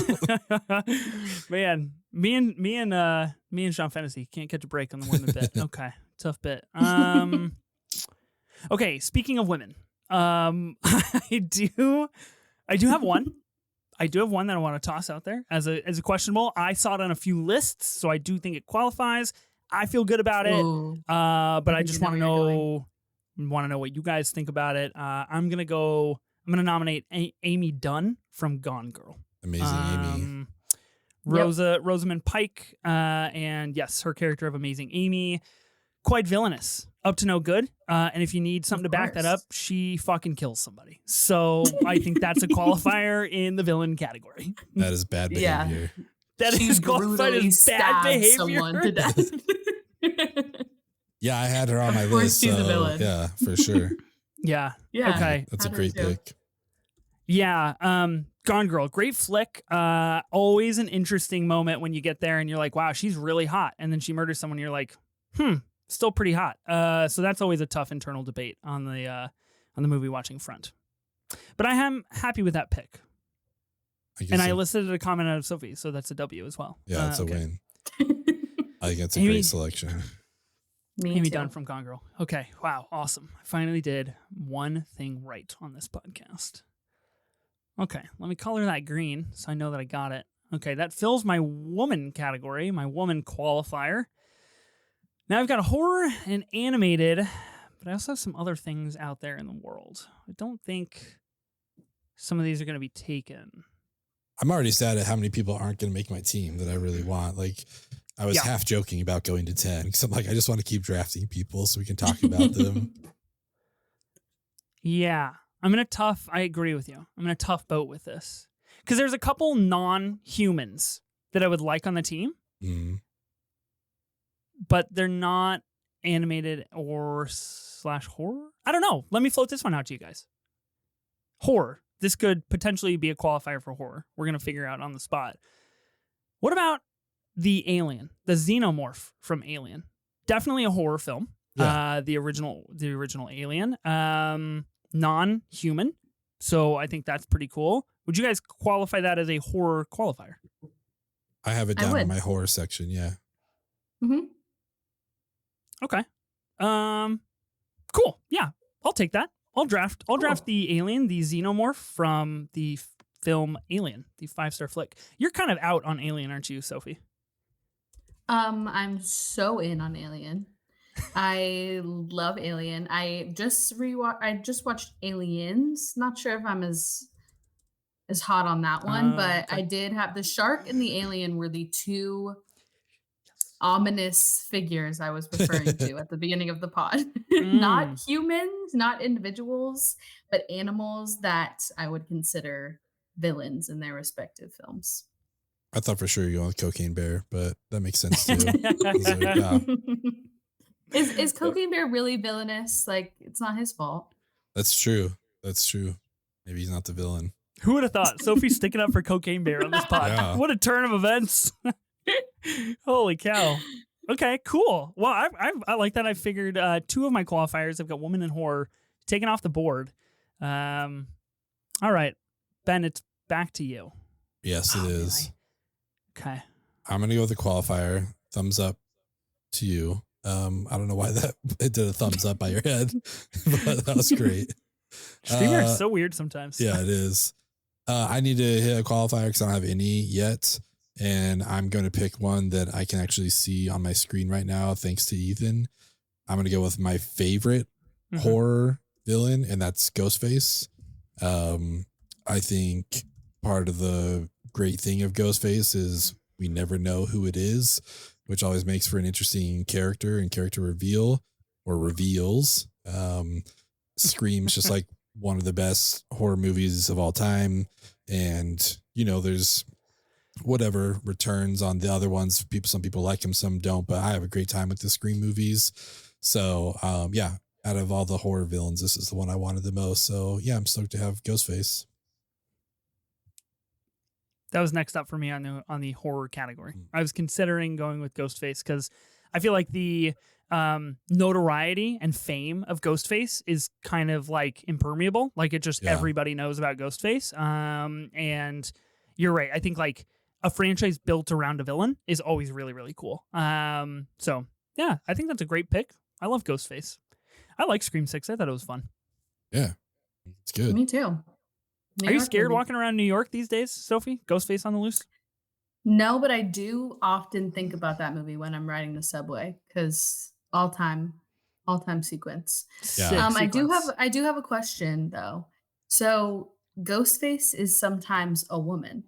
Man, me and Sean Fantasy can't catch a break on the women bit. Okay. Tough bit. Okay, speaking of women, I do have one. I do have one that I want to toss out there as a questionable. I saw it on a few lists, so I do think it qualifies. I feel good about it, but I just want to know what you guys think about it. I'm gonna nominate Amy Dunn from Gone Girl. Amazing Amy. Rosamund Pike, and yes, her character of Amazing Amy, quite villainous, up to no good. And if you need something to back that up, she fucking kills somebody. So I think that's a qualifier in the villain category. That is bad behavior. That is qualified as bad behavior. Someone to death. Yeah, I had her on my Of course list. she's a So villain. yeah, for sure. Yeah. Yeah. Okay. That's a Had her great too. pick. Yeah. Gone Girl, great flick. Always an interesting moment when you get there and you're like, wow, she's really hot. And then she murders someone. And you're like, still pretty hot. So that's always a tough internal debate on the movie watching front. But I am happy with that pick. I elicited a comment out of Sophie, so that's a W as well. Yeah, it's a win. I think it's a Amy, great selection. Me Amy too. Dunn from Gone Girl. Okay, wow, awesome. I finally did one thing right on this podcast. Okay, let me color that green so I know that I got it. Okay, that fills my woman category, my woman qualifier. Now I've got a horror and animated, but I also have some other things out there in the world. I don't think some of these are going to be taken. I'm already sad at how many people aren't going to make my team that I really want. Like, I was half joking about going to 10 because I'm like, I just want to keep drafting people so we can talk about them. Yeah, I agree with you. I'm in a tough boat with this because there's a couple non-humans that I would like on the team, but they're not animated or / horror. I don't know. Let me float this one out to you guys. Horror. This could potentially be a qualifier for horror. We're going to figure out on the spot. What about the alien, the xenomorph from Alien? Definitely a horror film. Yeah. The original Alien. Non-human. So I think that's pretty cool. Would you guys qualify that as a horror qualifier? I have it down in my horror section. Yeah. Mm-hmm. Okay. Cool. Yeah, I'll take that. I'll draft the alien, the xenomorph from the film Alien, the 5-star flick. You're kind of out on Alien, aren't you, Sophie? I'm so in on Alien. I love Alien. I just watched Aliens. Not sure if I'm as hot on that one, but okay. I did have the shark and the alien were the two ominous figures I was referring to at the beginning of the pod. Not humans, not individuals, but animals that I would consider villains in their respective films. I thought for sure you were on Cocaine Bear, but that makes sense too. Is Cocaine Bear really villainous? Like, it's not his fault. That's true. Maybe he's not the villain. Who would have thought? Sophie's sticking up for Cocaine Bear on this pod. Yeah. What a turn of events. Holy cow. Okay, cool. Well, I like that. I figured 2 of my qualifiers, I've got woman and horror, taken off the board. All right, Ben, it's back to you. Yes, it is. Okay. I'm going to go with the qualifier. Thumbs up to you. I don't know why it did a thumbs up by your head, but that was great. Streamer is so weird sometimes. Yeah, it is. I need to hit a qualifier because I don't have any yet. And I'm going to pick one that I can actually see on my screen right now, thanks to Ethan. I'm going to go with my favorite horror villain, and that's Ghostface. I think part of the great thing of Ghostface is we never know who it is, which always makes for an interesting character and character reveal or reveals. Scream's just like one of the best horror movies of all time. And, there's whatever returns on the other ones. Some people like them, some don't, but I have a great time with the Scream movies. So, out of all the horror villains, this is the one I wanted the most. So yeah, I'm stoked to have Ghostface. That was next up for me on the horror category. I was considering going with Ghostface because I feel like the notoriety and fame of Ghostface is kind of like impermeable. Like it just everybody knows about Ghostface. And you're right. I think like a franchise built around a villain is always really, really cool. So yeah, I think that's a great pick. I love Ghostface. I like Scream 6. I thought it was fun. Yeah, it's good. Me too. Are you scared walking around New York these days, Sophie? Ghostface on the loose? No, but I do often think about that movie when I'm riding the subway because all-time sequence. Yeah. I do have a question though. So Ghostface is sometimes a woman.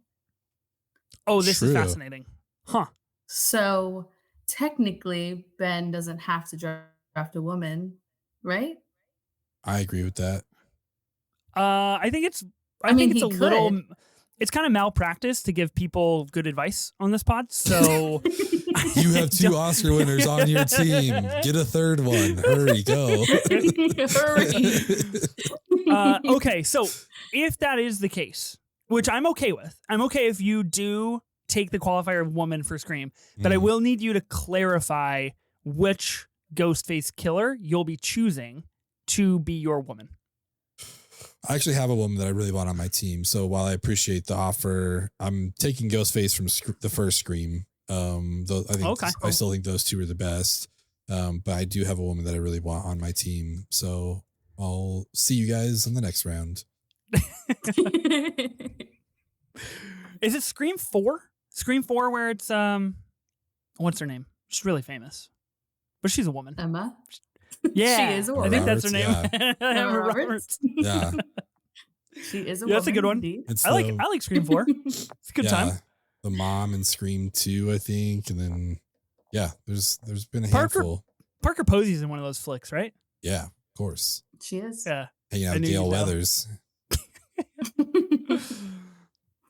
Oh, this is fascinating. Huh. So technically, Ben doesn't have to draft a woman, right? I agree with that. I think it's. I think it's a little. it's kind of malpractice to give people good advice on this pod. So you have 2 Oscar winners on your team. Get a third one. Hurry, go. Hurry. Okay, so if that is the case, which I'm okay with, I'm okay if you do take the qualifier of woman for Scream, but I will need you to clarify which Ghostface killer you'll be choosing to be your woman. I actually have a woman that I really want on my team. So while I appreciate the offer, I'm taking Ghostface from the first Scream. I still think those 2 are the best. But I do have a woman that I really want on my team. So I'll see you guys in the next round. Is it Scream 4? Scream 4 where it's what's her name? She's really famous. But she's a woman. Emma? Yeah. She is a woman. I think that's her name. Yeah. Emma Roberts. Yeah. She is a woman. That's a good one. I like Scream 4. It's a good time. The mom in Scream 2, I think. And then there's been a handful. Parker Posey's in one of those flicks, right? Yeah, of course. She is. Yeah. Hanging out with Gale Weathers.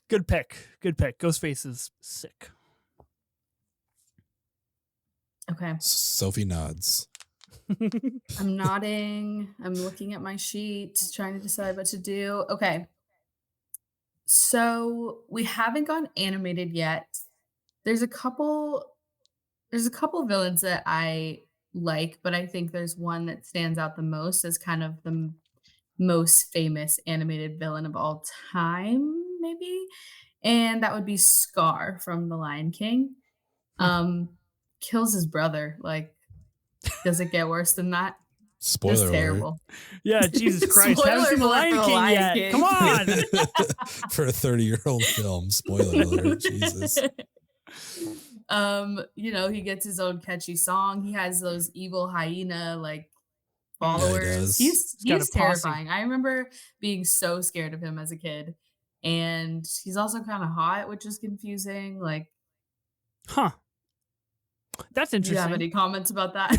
Good pick. Ghostface is sick. Okay. Sophie nods. I'm nodding. I'm looking at my sheet, trying to decide what to do. Okay. So we haven't gone animated yet. There's a couple villains that I like, but I think there's one that stands out the most as kind of the most famous animated villain of all time, maybe. And that would be Scar from The Lion King. Kills his brother. Like, does it get worse than that? Spoiler alert. Terrible. Yeah, Jesus Christ. Haven't seen The Lion King yet. Come on. For a 30-year-old film. Spoiler alert. Jesus. He gets his own catchy song. He has those evil hyena followers. Yeah, he's terrifying. I remember being so scared of him as a kid. And he's also kind of hot, which is confusing. Huh. That's interesting. Do you have any comments about that?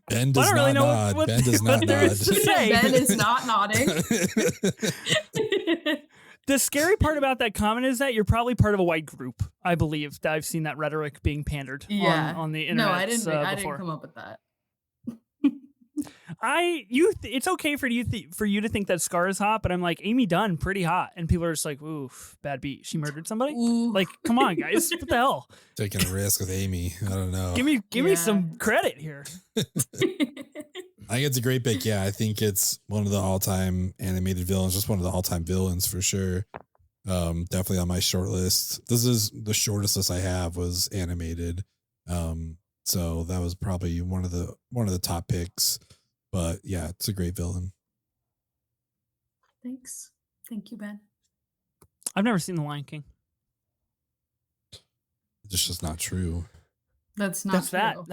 Ben does not nod. Ben does not nod. Ben is not nodding. The scary part about that comment is that you're probably part of a white group. I believe that I've seen that rhetoric being pandered on the internet. No, I didn't come up with that. It's okay for you to think that Scar is hot, but I'm like, Amy Dunn, pretty hot, and people are just like, oof, bad beat. She murdered somebody. Ooh. Like, come on, guys, what the hell? Taking a risk with Amy. I don't know. Give me some credit here. I think it's a great pick. Yeah, I think it's one of the all-time animated villains, just one of the all-time villains for sure. Definitely on my short list. This is the shortest list I have was animated. So that was probably one of the top picks. But yeah, it's a great villain. Thanks. Thank you, Ben. I've never seen The Lion King. It's just not true. That's not true.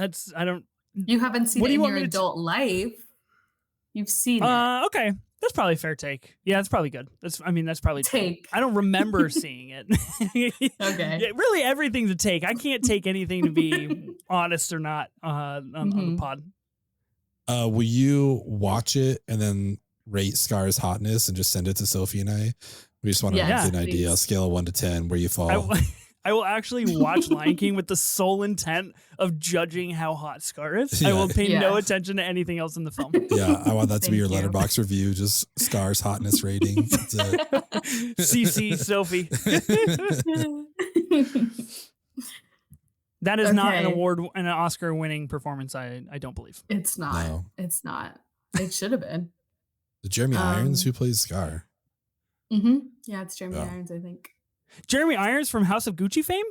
You haven't seen it in your adult life. You've seen it. Okay. That's probably a fair take. Yeah, that's probably good. That's probably take. I don't remember seeing it. Okay. Yeah, really, everything's a take. I can't take anything to be honest or not on the pod. Will you watch it and then rate Scar's hotness and just send it to Sophie and I? We just want to get an idea, a scale of 1 to 10, where you fall. I will actually watch Lion King with the sole intent of judging how hot Scar is. Yeah. I will pay no attention to anything else in the film. Yeah, I want that to be your letterbox review, just Scar's hotness rating. CC Sophie. That is not an award and an Oscar winning performance, I don't believe. It's not. No. It's not. It should have been. Jeremy Irons, who plays Scar? Yeah, it's Jeremy Irons, I think. Jeremy Irons from House of Gucci fame?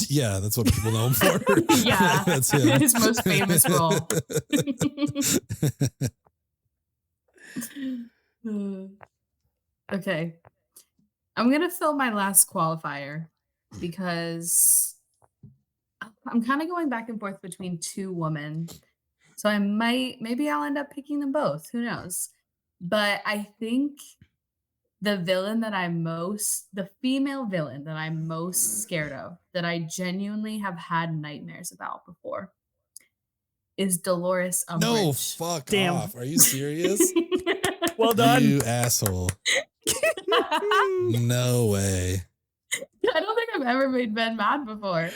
Yeah, that's what people know him for. Yeah, that's him. His most famous role. Okay. I'm going to fill my last qualifier because I'm kind of going back and forth between 2 women. So maybe I'll end up picking them both. Who knows? But I think the female villain that I'm most scared of, that I genuinely have had nightmares about before, is Dolores Umbridge. No, fuck off. Are you serious? Well done. You asshole. No way. I don't think I've ever made Ben mad before.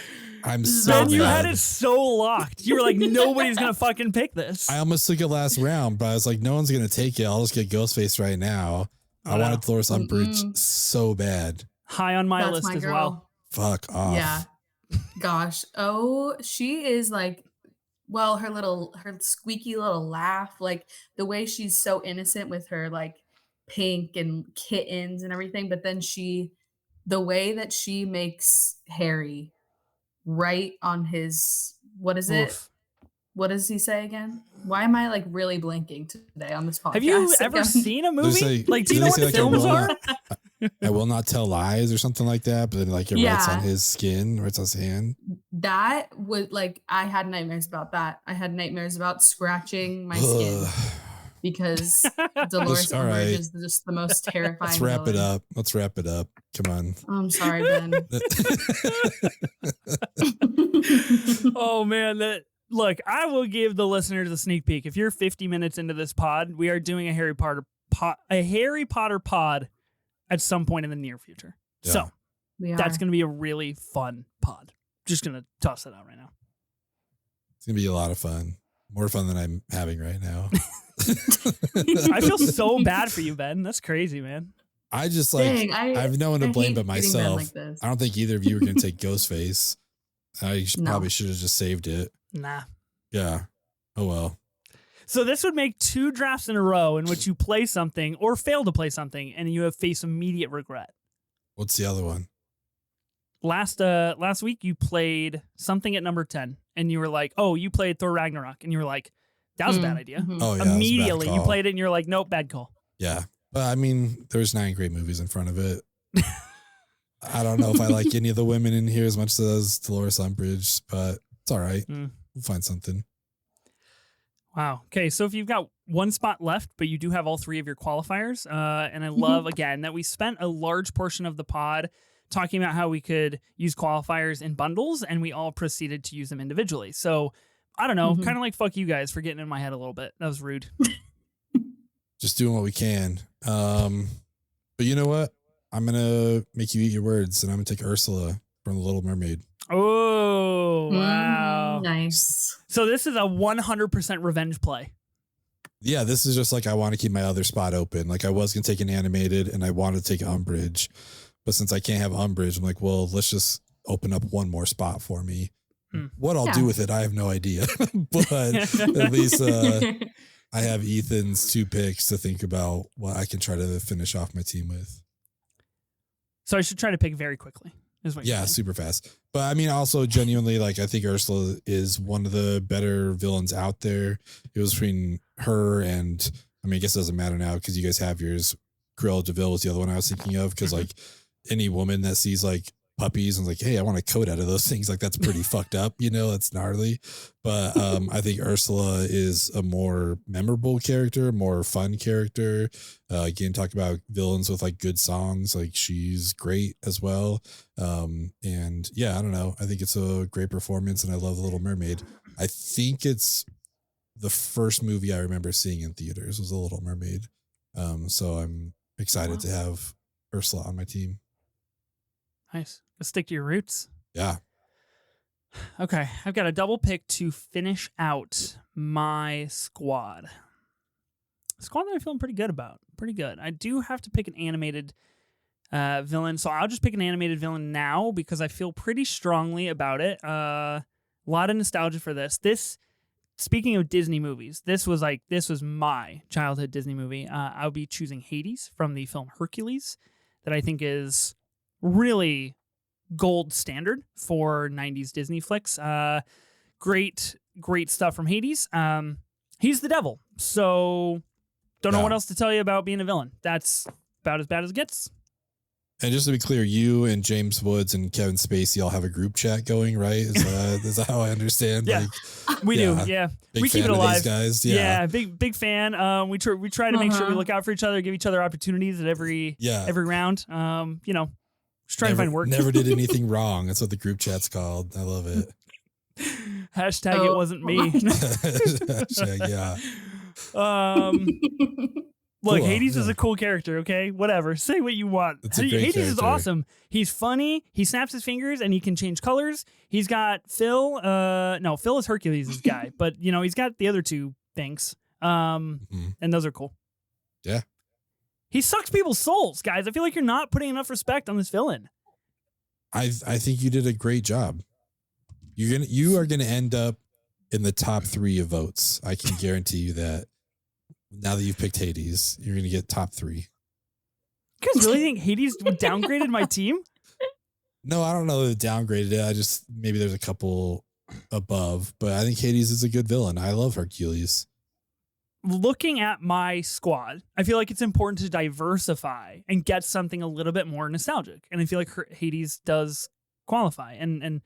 I'm so Ben, mad. you had it so locked. You were like, nobody's going to fucking pick this. I almost took it last round, but I was like, no one's going to take it. I'll just get Ghostface right now. I wanted Dolores Umbridge so bad. High on my That's list my as girl. well. Fuck off. Yeah. Gosh. Oh, she is like, well, her squeaky little laugh, like the way she's so innocent with her like pink and kittens and everything. But then the way that she makes Harry right on his, what is it? What does he say again? Why am I like really blinking today on this podcast? Have you ever seen a movie? Like, do you know what the films are? I will not tell lies or something like that, but then like it writes on his skin, writes on his hand. That would like, I had nightmares about that. I had nightmares about scratching my skin because Dolores Umbridge is just the most terrifying. Let's wrap it up. Let's wrap it up. Come on. I'm sorry, Ben. Oh man, look, I will give the listeners a sneak peek. If you're 50 minutes into this pod, we are doing a Harry Potter pod at some point in the near future. Yeah. So that's going to be a really fun pod. Just going to toss it out right now. It's going to be a lot of fun. More fun than I'm having right now. I feel so bad for you, Ben. That's crazy, man. I just like, I have no one to blame but myself. Like I don't think either of you are going to take Ghostface. I probably should have just saved it. Nah. Yeah. Oh, well. So this would make 2 drafts in a row in which you play something or fail to play something and you have face immediate regret. What's the other one? Last week you played something at number 10 and you were like, oh, you played Thor Ragnarok. And you were like, that was a bad idea. Mm-hmm. Oh, yeah. Immediately you played it and you're like, nope, bad call. Yeah. But I mean, there's 9 great movies in front of it. I don't know if I like any of the women in here as much as Dolores Umbridge, but it's all right. We'll find something. Wow. Okay, so if you've got 1 spot left, but you do have all 3 of your qualifiers, and I love, again, that we spent a large portion of the pod talking about how we could use qualifiers in bundles, and we all proceeded to use them individually. So, I don't know, kind of like fuck you guys for getting in my head a little bit. That was rude. Just doing what we can. But you know what? I'm going to make you eat your words, and I'm going to take Ursula from The Little Mermaid. Oh, wow. Nice. So this is a 100% revenge play. Yeah, this is just like I want to keep my other spot open. Like I was going to take an animated and I wanted to take Umbridge. But since I can't have Umbridge, I'm like, well, let's just open up one more spot for me. What I'll do with it, I have no idea. But at least I have Ethan's 2 picks to think about what I can try to finish off my team with. So I should try to pick very quickly. Yeah, super fast. But I mean, also genuinely, like I think Ursula is one of the better villains out there. It was between her and, I mean, I guess it doesn't matter now because you guys have yours. Cruella de Vil was the other one I was thinking of because like any woman that sees like puppies and like, hey, I want a coat out of those things. Like that's pretty fucked up, you know, that's gnarly. But I think Ursula is a more memorable character, more fun character. Again, talk about villains with like good songs. Like she's great as well. And yeah, I don't know. I think it's a great performance and I love The Little Mermaid. I think it's the first movie I remember seeing in theaters was The Little Mermaid. So I'm excited to have Ursula on my team. Nice. Let's stick to your roots. Yeah. Okay. I've got a double pick to finish out my squad. Squad that I'm feeling pretty good about. Pretty good. I do have to pick an animated villain, so I'll just pick an animated villain now because I feel pretty strongly about it. A lot of nostalgia for this. Speaking of Disney movies, this was my childhood Disney movie. I'll be choosing Hades from the film Hercules, that I think is really gold standard for 90s Disney flicks. Great stuff from Hades. He's the devil, so don't know what else to tell you about being a villain. That's about as bad as it gets. And just to be clear, you and James Woods and Kevin Spacey all have a group chat going, right? Is that how I understand? Yeah, we do. Yeah, we keep it alive, these guys. Yeah, big fan. We try to make sure we look out for each other, give each other opportunities at every round. You know, just trying to find work. Never did anything wrong. That's what the group chat's called. I love it. Hashtag it wasn't me. Hashtag, yeah. Look, Cool, Hades is yeah. a cool character, okay? Whatever. Say what you want. It's a great Hades is character. awesome. He's funny. He snaps his fingers and he can change colors. He's got Phil. No, Phil is Hercules' guy, but he's got the other two things. And those are cool. Yeah. He sucks people's souls, guys. I feel like you're not putting enough respect on this villain. I think you did a great job. You are gonna end up in the top 3 of votes. I can guarantee you that. Now that you've picked Hades, you're gonna get top 3. You guys really think Hades downgraded my team? No, I don't know that it downgraded it. I just maybe there's a couple above, but I think Hades is a good villain. I love Hercules. Looking at my squad, I feel like it's important to diversify and get something a little bit more nostalgic. And I feel like Hades does qualify. And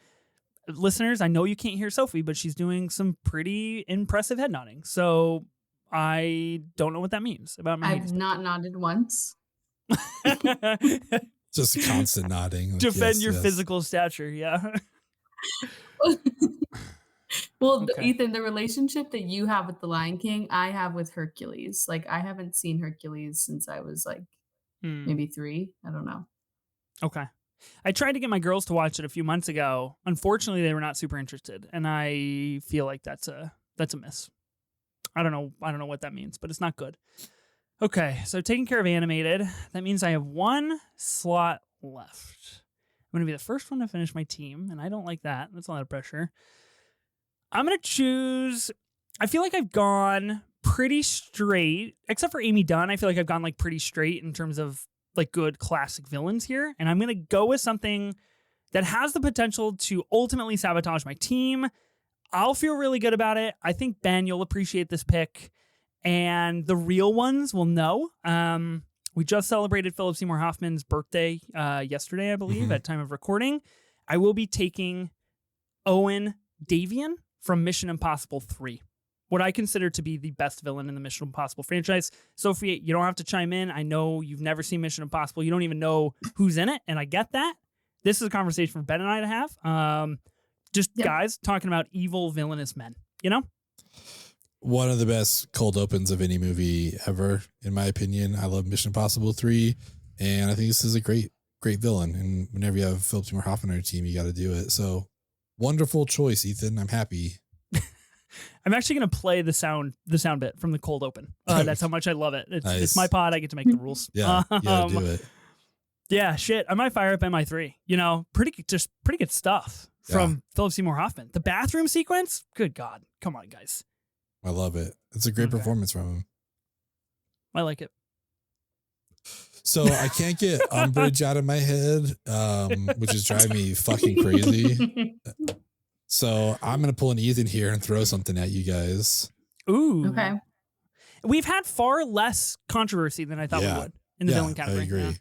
listeners, I know you can't hear Sophie, but she's doing some pretty impressive head nodding. So I don't know what that means about my Hades. I've not nodded once. Just constant nodding. Like, Defend your physical stature. Yeah. Well, Okay. Ethan, the relationship that you have with the Lion King, I have with Hercules. Like, I haven't seen Hercules since I was like maybe 3. I don't know. Okay. I tried to get my girls to watch it a few months ago. Unfortunately, they were not super interested, and I feel like that's a miss. I don't know what that means, but it's not good. Okay, so taking care of animated, that means I have 1 slot left. I'm going to be the first one to finish my team, and I don't like that. That's a lot of pressure. I'm going to choose, I feel like I've gone pretty straight, except for Amy Dunn. I feel like I've gone like pretty straight in terms of like good classic villains here. And I'm going to go with something that has the potential to ultimately sabotage my team. I'll feel really good about it. I think, Ben, you'll appreciate this pick. And the real ones will know. We just celebrated Philip Seymour Hoffman's birthday yesterday, I believe, at time of recording. I will be taking Owen Davian from Mission Impossible 3, what I consider to be the best villain in the Mission Impossible franchise. Sophie, you don't have to chime in. I know you've never seen Mission Impossible. You don't even know who's in it, and I get that. This is a conversation for Ben and I to have. Guys talking about evil, villainous men, One of the best cold opens of any movie ever, in my opinion. I love Mission Impossible 3, and I think this is a great villain. And whenever you have Philip Seymour Hoffman on your team, you got to do it. So wonderful choice, Ethan. I'm happy. I'm actually going to play the sound bit from the cold open. That's how much I love it. It's my pod. I get to make the rules. Yeah, you gotta do it. Yeah, shit. I might fire up MI3. Pretty good stuff from Philip Seymour Hoffman. The bathroom sequence. Good God. Come on, guys. I love it. It's a great performance from him. I like it. So I can't get Umbridge out of my head, which is driving me fucking crazy. So I'm going to pull an Ethan here and throw something at you guys. Ooh. Okay. We've had far less controversy than I thought we would in the villain category. I agree. Yeah.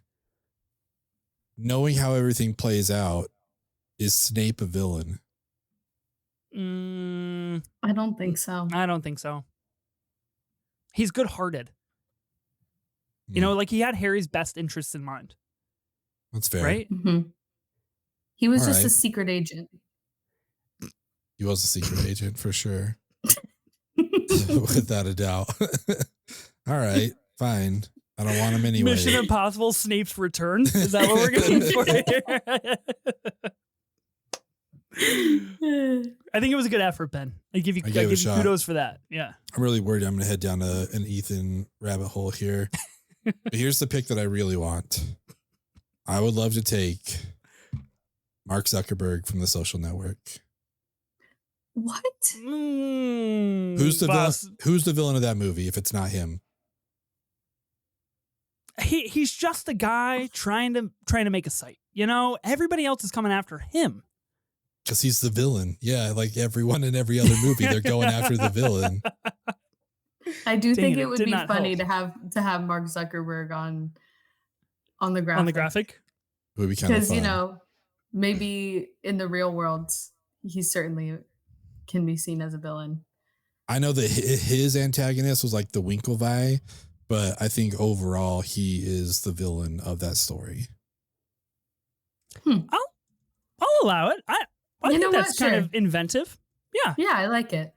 Knowing how everything plays out, is Snape a villain? I don't think so. I don't think so. He's good-hearted. Like he had Harry's best interests in mind. That's fair. Right? Mm-hmm. He was just a secret agent. He was a secret agent for sure. Without a doubt. All right, fine. I don't want him anyway. Mission Impossible Snape's Return? Is that what we're going for here? I think it was a good effort, Ben. I give you kudos for that. Yeah. I'm really worried I'm going to head down an Ethan rabbit hole here. But here's the pick that I really want. I would love to take Mark Zuckerberg from The Social Network. What? Who's the villain of that movie if it's not him? He's just a guy trying to make a site. Everybody else is coming after him. Because he's the villain. Yeah, like everyone in every other movie, they're going after the villain. I do think it would be funny to have Mark Zuckerberg on the graphic. On the graphic? It would be kind of fun. Because, maybe in the real world, he certainly can be seen as a villain. I know that his antagonist was like the Winklevi, but I think overall he is the villain of that story. I'll allow it. I think that's kind of inventive. Yeah. Yeah, I like it.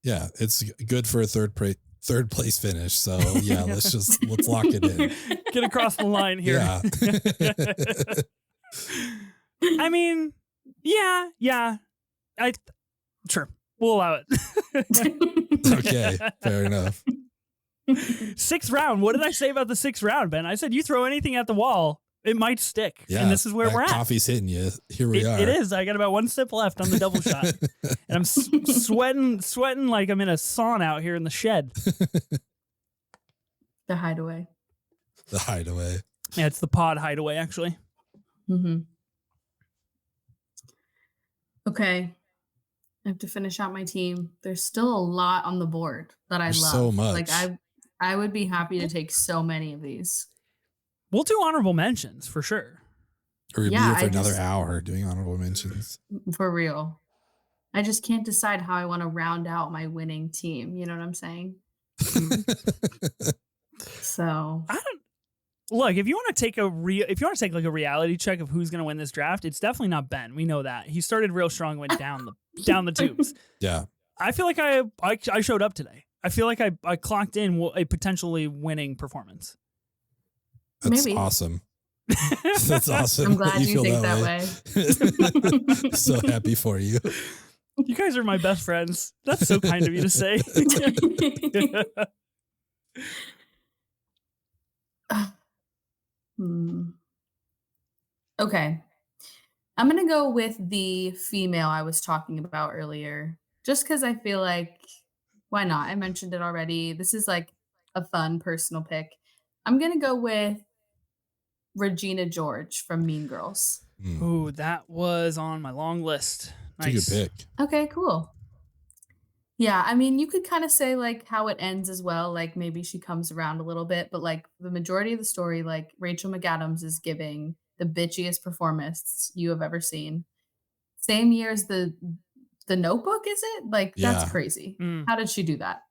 Yeah, it's good for a third third place finish. So yeah, let's lock it in. Get across the line here. Yeah. I mean, yeah. Sure. We'll allow it. Okay. Fair enough. 6th round. What did I say about the 6th round, Ben? I said you throw anything at the wall, it might stick. Yeah. And this is where we're at. Coffee's hitting you. Here we are. It is. I got about 1 sip left on the double shot. And I'm sweating like I'm in a sauna out here in the shed. The hideaway. The hideaway. Yeah, it's the pod hideaway, actually. Mm-hmm. Okay. I have to finish out my team. There's still a lot on the board that I love. So much. Like I would be happy to take so many of these. We'll do honorable mentions for sure. Or we'll be here for another hour doing honorable mentions. For real. I just can't decide how I want to round out my winning team. You know what I'm saying? So look, if you want to take like a reality check of who's going to win this draft, it's definitely not Ben. We know that. He started real strong, went down the tubes. Yeah. I feel like I showed up today. I feel like I clocked in a potentially winning performance. That's Maybe. Awesome. That's awesome. I'm glad you think that way. So happy for you. You guys are my best friends. That's so kind of you to say. Okay. I'm going to go with the female I was talking about earlier, just because I feel like, why not? I mentioned it already. This is like a fun personal pick. I'm going to go with Regina George from Mean Girls. Ooh, that was on my long list. Nice. It's a good pick. Okay, cool. Yeah, I mean, you could kind of say like how it ends as well. Like maybe she comes around a little bit, but like the majority of the story, like Rachel McAdams is giving the bitchiest performance you have ever seen. Same year as the Notebook, is it? Like that's crazy. How did she do that?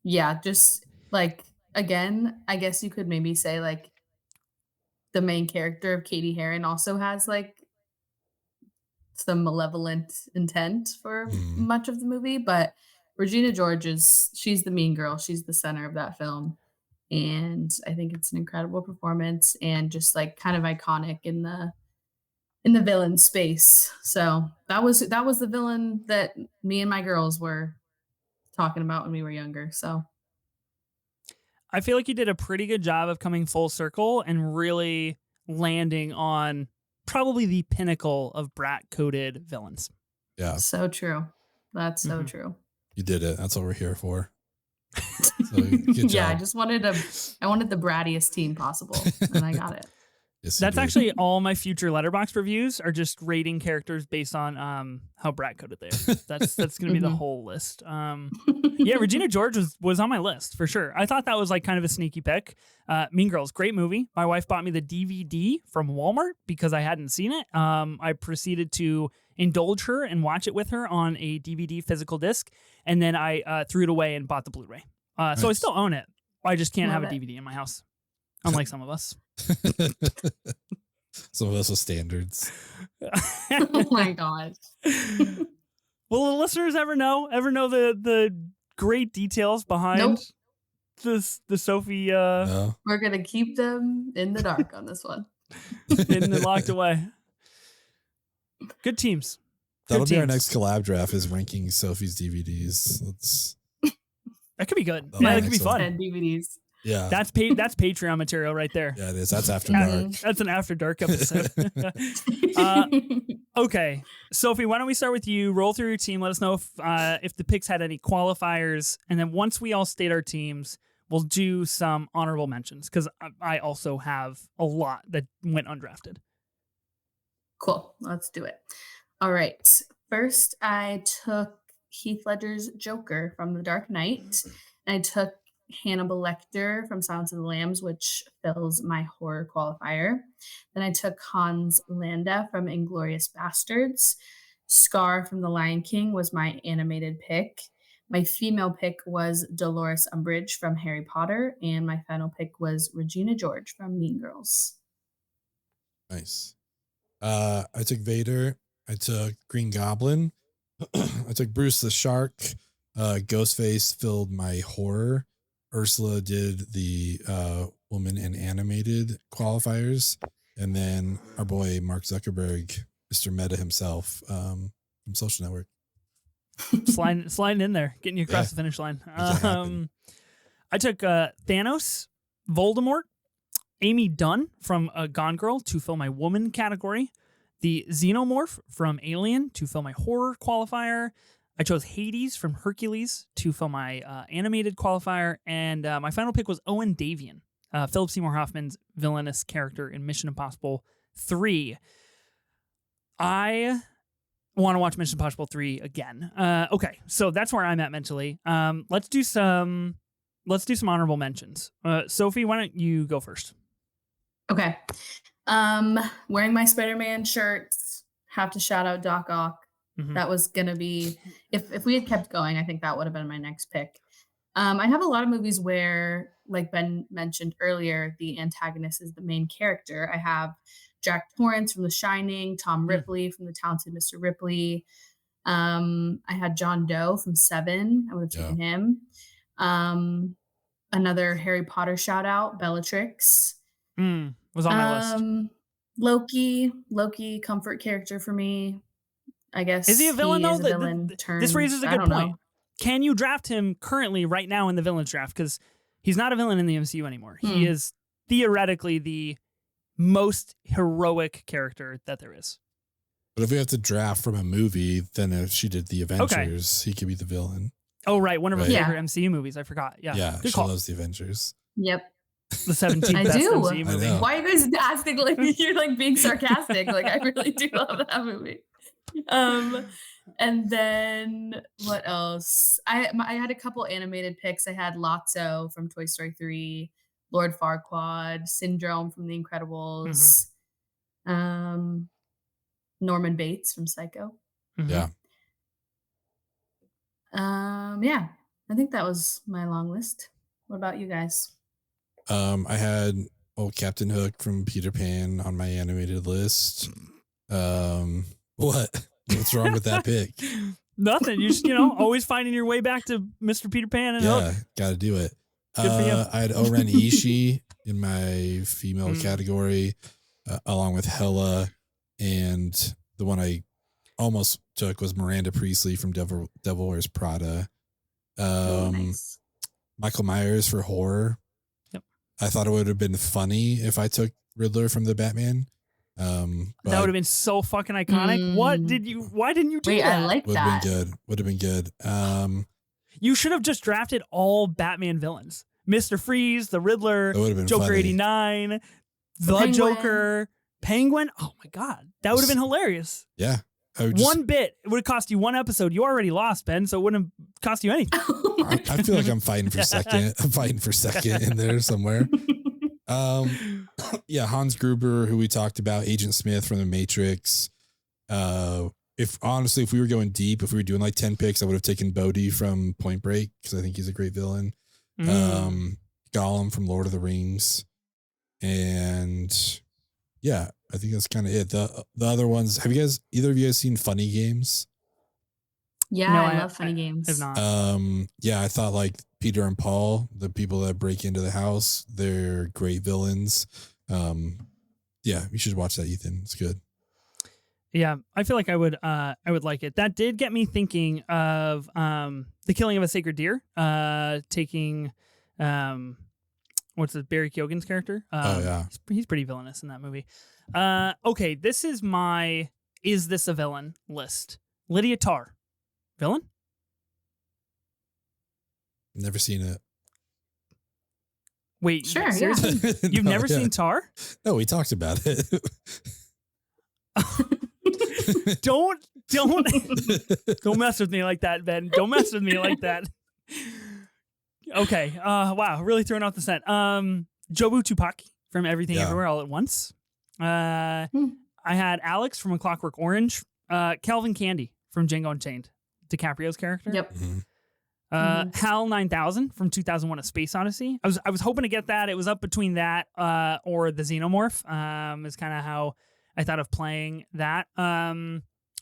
Yeah, just like again, I guess you could maybe say like the main character of Katie Heron also has like some malevolent intent for much of the movie, but Regina George she's the mean girl. She's the center of that film. And I think it's an incredible performance and just like kind of iconic in the villain space. So that was the villain that me and my girls were talking about when we were younger. So I feel like you did a pretty good job of coming full circle and really landing on probably the pinnacle of brat-coded villains. Yeah. So true. That's so true. You did it. That's what we're here for. So, good job. Yeah, I wanted the brattiest team possible, and I got it. Yes, that's actually all my future Letterboxd reviews are just rating characters based on how brat-coded they are. That's going to be the whole list. Yeah, Regina George was on my list for sure. I thought that was like kind of a sneaky pick. Mean Girls, great movie. My wife bought me the DVD from Walmart because I hadn't seen it. I proceeded to indulge her and watch it with her on a DVD physical disc, and then I threw it away and bought the Blu-ray. Nice. So I still own it. I just can't have a DVD in my house, unlike some of us. Some of us with standards. Oh my gosh. Will the listeners ever know the great details behind the Sophie? No. We're gonna keep them in the dark on this one. And locked away. Good teams. That'll be our next collab draft, is ranking Sophie's DVDs. That could be good. Yeah, that could be fun. 10 DVDs. Yeah. That's Patreon material right there. Yeah, it is. That's After Dark. That's an After Dark episode. Okay. Sophie, why don't we start with you? Roll through your team. Let us know if the picks had any qualifiers. And then once we all state our teams, we'll do some honorable mentions because I also have a lot that went undrafted. Cool. Let's do it. All right. First, I took Heath Ledger's Joker from The Dark Knight. And I took Hannibal Lecter from Silence of the Lambs, which fills my horror qualifier. Then I took Hans Landa from Inglourious Bastards. Scar from The Lion King was my animated pick. My female pick was Dolores Umbridge from Harry Potter. And my final pick was Regina George from Mean Girls. Nice. I took Vader. I took Green Goblin. I took Bruce the Shark. Ghostface filled my horror. Ursula did the woman and animated qualifiers. And then our boy, Mark Zuckerberg, Mr. Meta himself, from Social Network. sliding in there, getting you across the finish line. I took Thanos, Voldemort, Amy Dunn from Gone Girl to fill my woman category, the Xenomorph from Alien to fill my horror qualifier. I chose Hades from Hercules to fill my animated qualifier, and my final pick was Owen Davian, Philip Seymour Hoffman's villainous character in Mission Impossible 3. I want to watch Mission Impossible 3 again. Okay, so that's where I'm at mentally. Let's do some honorable mentions. Sophie, why don't you go first? Okay. Wearing my Spider-Man shirts, have to shout out Doc Ock. Mm-hmm. That was gonna be, if we had kept going, I think that would have been my next pick. I have a lot of movies where, like Ben mentioned earlier, the antagonist is the main character. I have Jack Torrance from The Shining, Tom Ripley from The Talented Mr. Ripley. I had John Doe from Seven. I would have taken him. Another Harry Potter shout out, Bellatrix. Was on my list. Loki, comfort character for me. I guess. Is he a villain though? This raises a good point. Know. Can you draft him currently right now in the villains draft? Because he's not a villain in the MCU anymore. He is theoretically the most heroic character that there is. But if we have to draft from a movie, then if she did the Avengers, he could be the villain. Oh, right. One of her favorite MCU movies. I forgot. Yeah. Good call. Loves the Avengers. Yep. The 17th best MCU movie. Why are you guys asking like you're like being sarcastic? Like I really do love that movie. And then what else? I had a couple animated picks. I had Lotso from Toy Story 3, Lord Farquaad, Syndrome from The Incredibles, Norman Bates from Psycho. Yeah. Yeah. I think that was my long list. What about you guys? I had Captain Hook from Peter Pan on my animated list. What? What's wrong with that pick? Nothing. You just, always finding your way back to Mr. Peter Pan and Hook. Got to do it. Good for you. I had Oren Ishii in my female category, along with Hella, and the one I almost took was Miranda Priestley from Devil Wears Prada. Nice. Michael Myers for horror. Yep. I thought it would have been funny if I took Riddler from the Batman. That would have been so fucking iconic. Why didn't you do that? I like that. Would have been good. You should have just drafted all Batman villains. Mr. Freeze, the Riddler, Joker funny. 89, the Penguin. Joker, Penguin. Oh my God. That would have been hilarious. Yeah. One bit. It would have cost you one episode. You already lost, Ben, so it wouldn't have cost you anything. I feel like I'm fighting for second. I'm fighting for second in there somewhere. Hans Gruber, who we talked about, Agent Smith from The Matrix. If we were going deep, if we were doing like 10 picks, I would have taken Bodhi from Point Break because I think he's a great villain. Gollum from Lord of the Rings, and I think that's kind of it. The other ones, have either of you guys seen Funny Games? Yeah, no, I love Funny Games. I've not. I thought like Peter and Paul, the people that break into the house, they're great villains. You should watch that, Ethan. It's good. Yeah, I feel like I would like it. That did get me thinking of The Killing of a Sacred Deer, taking what's it, Barry Keoghan's character? He's pretty villainous in that movie. Okay, this is my Is This a Villain list. Lydia Tarr. Villain? Never seen it. Wait, sure, seriously? Yeah. You've never seen Tar? No, we talked about it. Don't mess with me like that, Ben. Don't mess with me like that. Okay. Wow, really throwing off the scent. Jobu Tupaki from Everything Everywhere All at Once. I had Alex from A Clockwork Orange. Calvin Candy from Django Unchained. DiCaprio's character. Yep. HAL 9000 from 2001: A Space Odyssey. I was hoping to get that. It was up between that or the Xenomorph. Is kind of how I thought of playing that.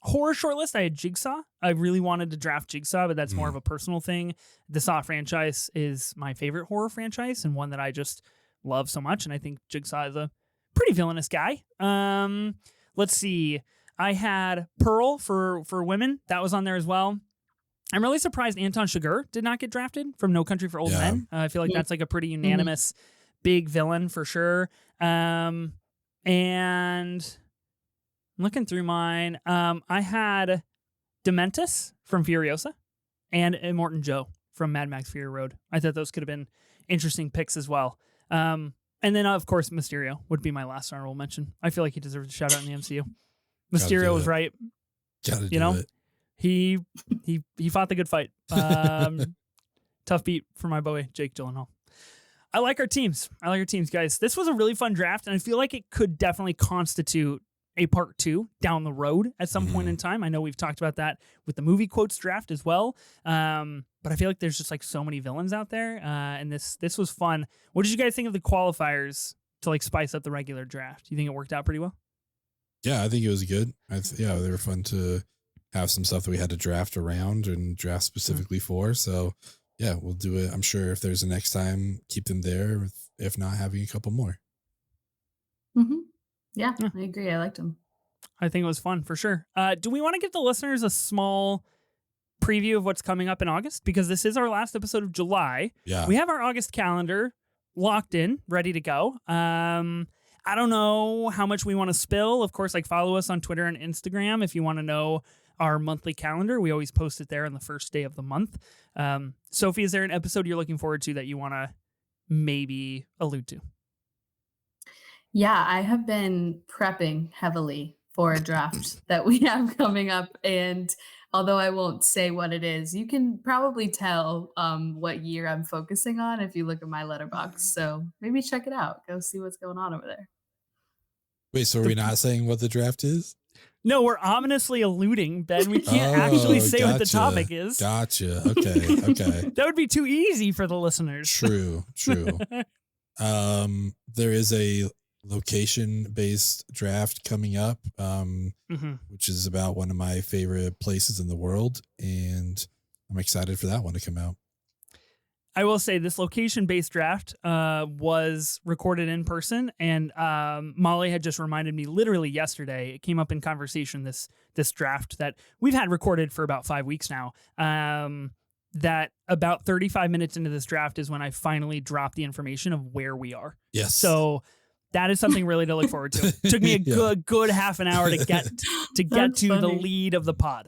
Horror shortlist, I had Jigsaw. I really wanted to draft Jigsaw, but that's more of a personal thing. The Saw franchise is my favorite horror franchise and one that I just love so much, and I think Jigsaw is a pretty villainous guy. Let's see. I had Pearl for women. That was on there as well. I'm really surprised Anton Chigurh did not get drafted from No Country for Old Men. I feel like that's like a pretty unanimous big villain for sure. And I'm looking through mine. I had Dementus from Furiosa and Immortan Joe from Mad Max Fury Road. I thought those could have been interesting picks as well. And then, of course, Mysterio would be my last honorable mention. I feel like he deserves a shout out in the MCU. Mysterio was right. Gotta do it. He fought the good fight. Tough beat for my boy, Jake Gyllenhaal. I like our teams, guys. This was a really fun draft, and I feel like it could definitely constitute a part 2 down the road at some point in time. I know we've talked about that with the movie quotes draft as well. But I feel like there's just like so many villains out there. And this was fun. What did you guys think of the qualifiers to like spice up the regular draft? Do you think it worked out pretty well? Yeah, I think it was good. They were fun to have some stuff that we had to draft around and draft specifically for. So yeah, we'll do it. I'm sure if there's a next time, keep them there. If not, having a couple more. Yeah, I agree. I liked them. I think it was fun for sure. Do we want to give the listeners a small preview of what's coming up in August? Because this is our last episode of July. Yeah. We have our August calendar locked in, ready to go. I don't know how much we want to spill. Of course, like follow us on Twitter and Instagram if you want to know our monthly calendar. We always post it there on the first day of the month. Sophie, is there an episode you're looking forward to that you want to maybe allude to? Yeah, I have been prepping heavily for a draft that we have coming up. And although I won't say what it is, you can probably tell what year I'm focusing on if you look at my letterbox. So maybe check it out. Go see what's going on over there. Wait, so are we not saying what the draft is? No, we're ominously alluding, Ben. We can't actually say what the topic is. Gotcha. Okay. That would be too easy for the listeners. True. There is a location-based draft coming up, which is about one of my favorite places in the world, and I'm excited for that one to come out. I will say this location-based draft was recorded in person, and Molly had just reminded me literally yesterday. It came up in conversation, this draft that we've had recorded for about 5 weeks now, that about 35 minutes into this draft is when I finally dropped the information of where we are. Yes. So that is something really to look forward to. It took me a good half an hour to get to the lead of the pod.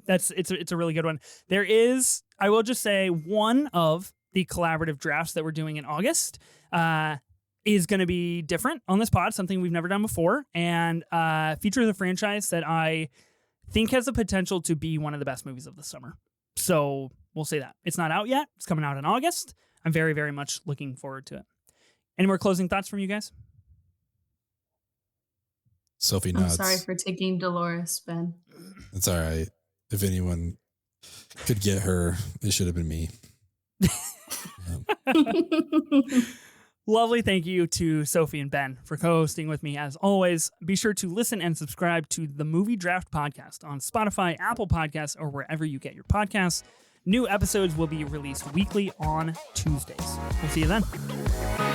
It's a really good one. There is, I will just say, one of the collaborative drafts that we're doing in August is going to be different on this pod, something we've never done before, and features a franchise that I think has the potential to be one of the best movies of the summer. So we'll say that. It's not out yet. It's coming out in August. I'm very, very much looking forward to it. Any more closing thoughts from you guys? Sophie nods. I'm sorry for taking Dolores, Ben. It's all right. If anyone could get her, it should have been me. Lovely. Thank you to Sophie and Ben for co-hosting with me as always. Be sure to listen and subscribe to the Movie Draft Podcast on Spotify, Apple Podcasts, or wherever you get your podcasts. New episodes will be released weekly on Tuesdays. We'll see you then.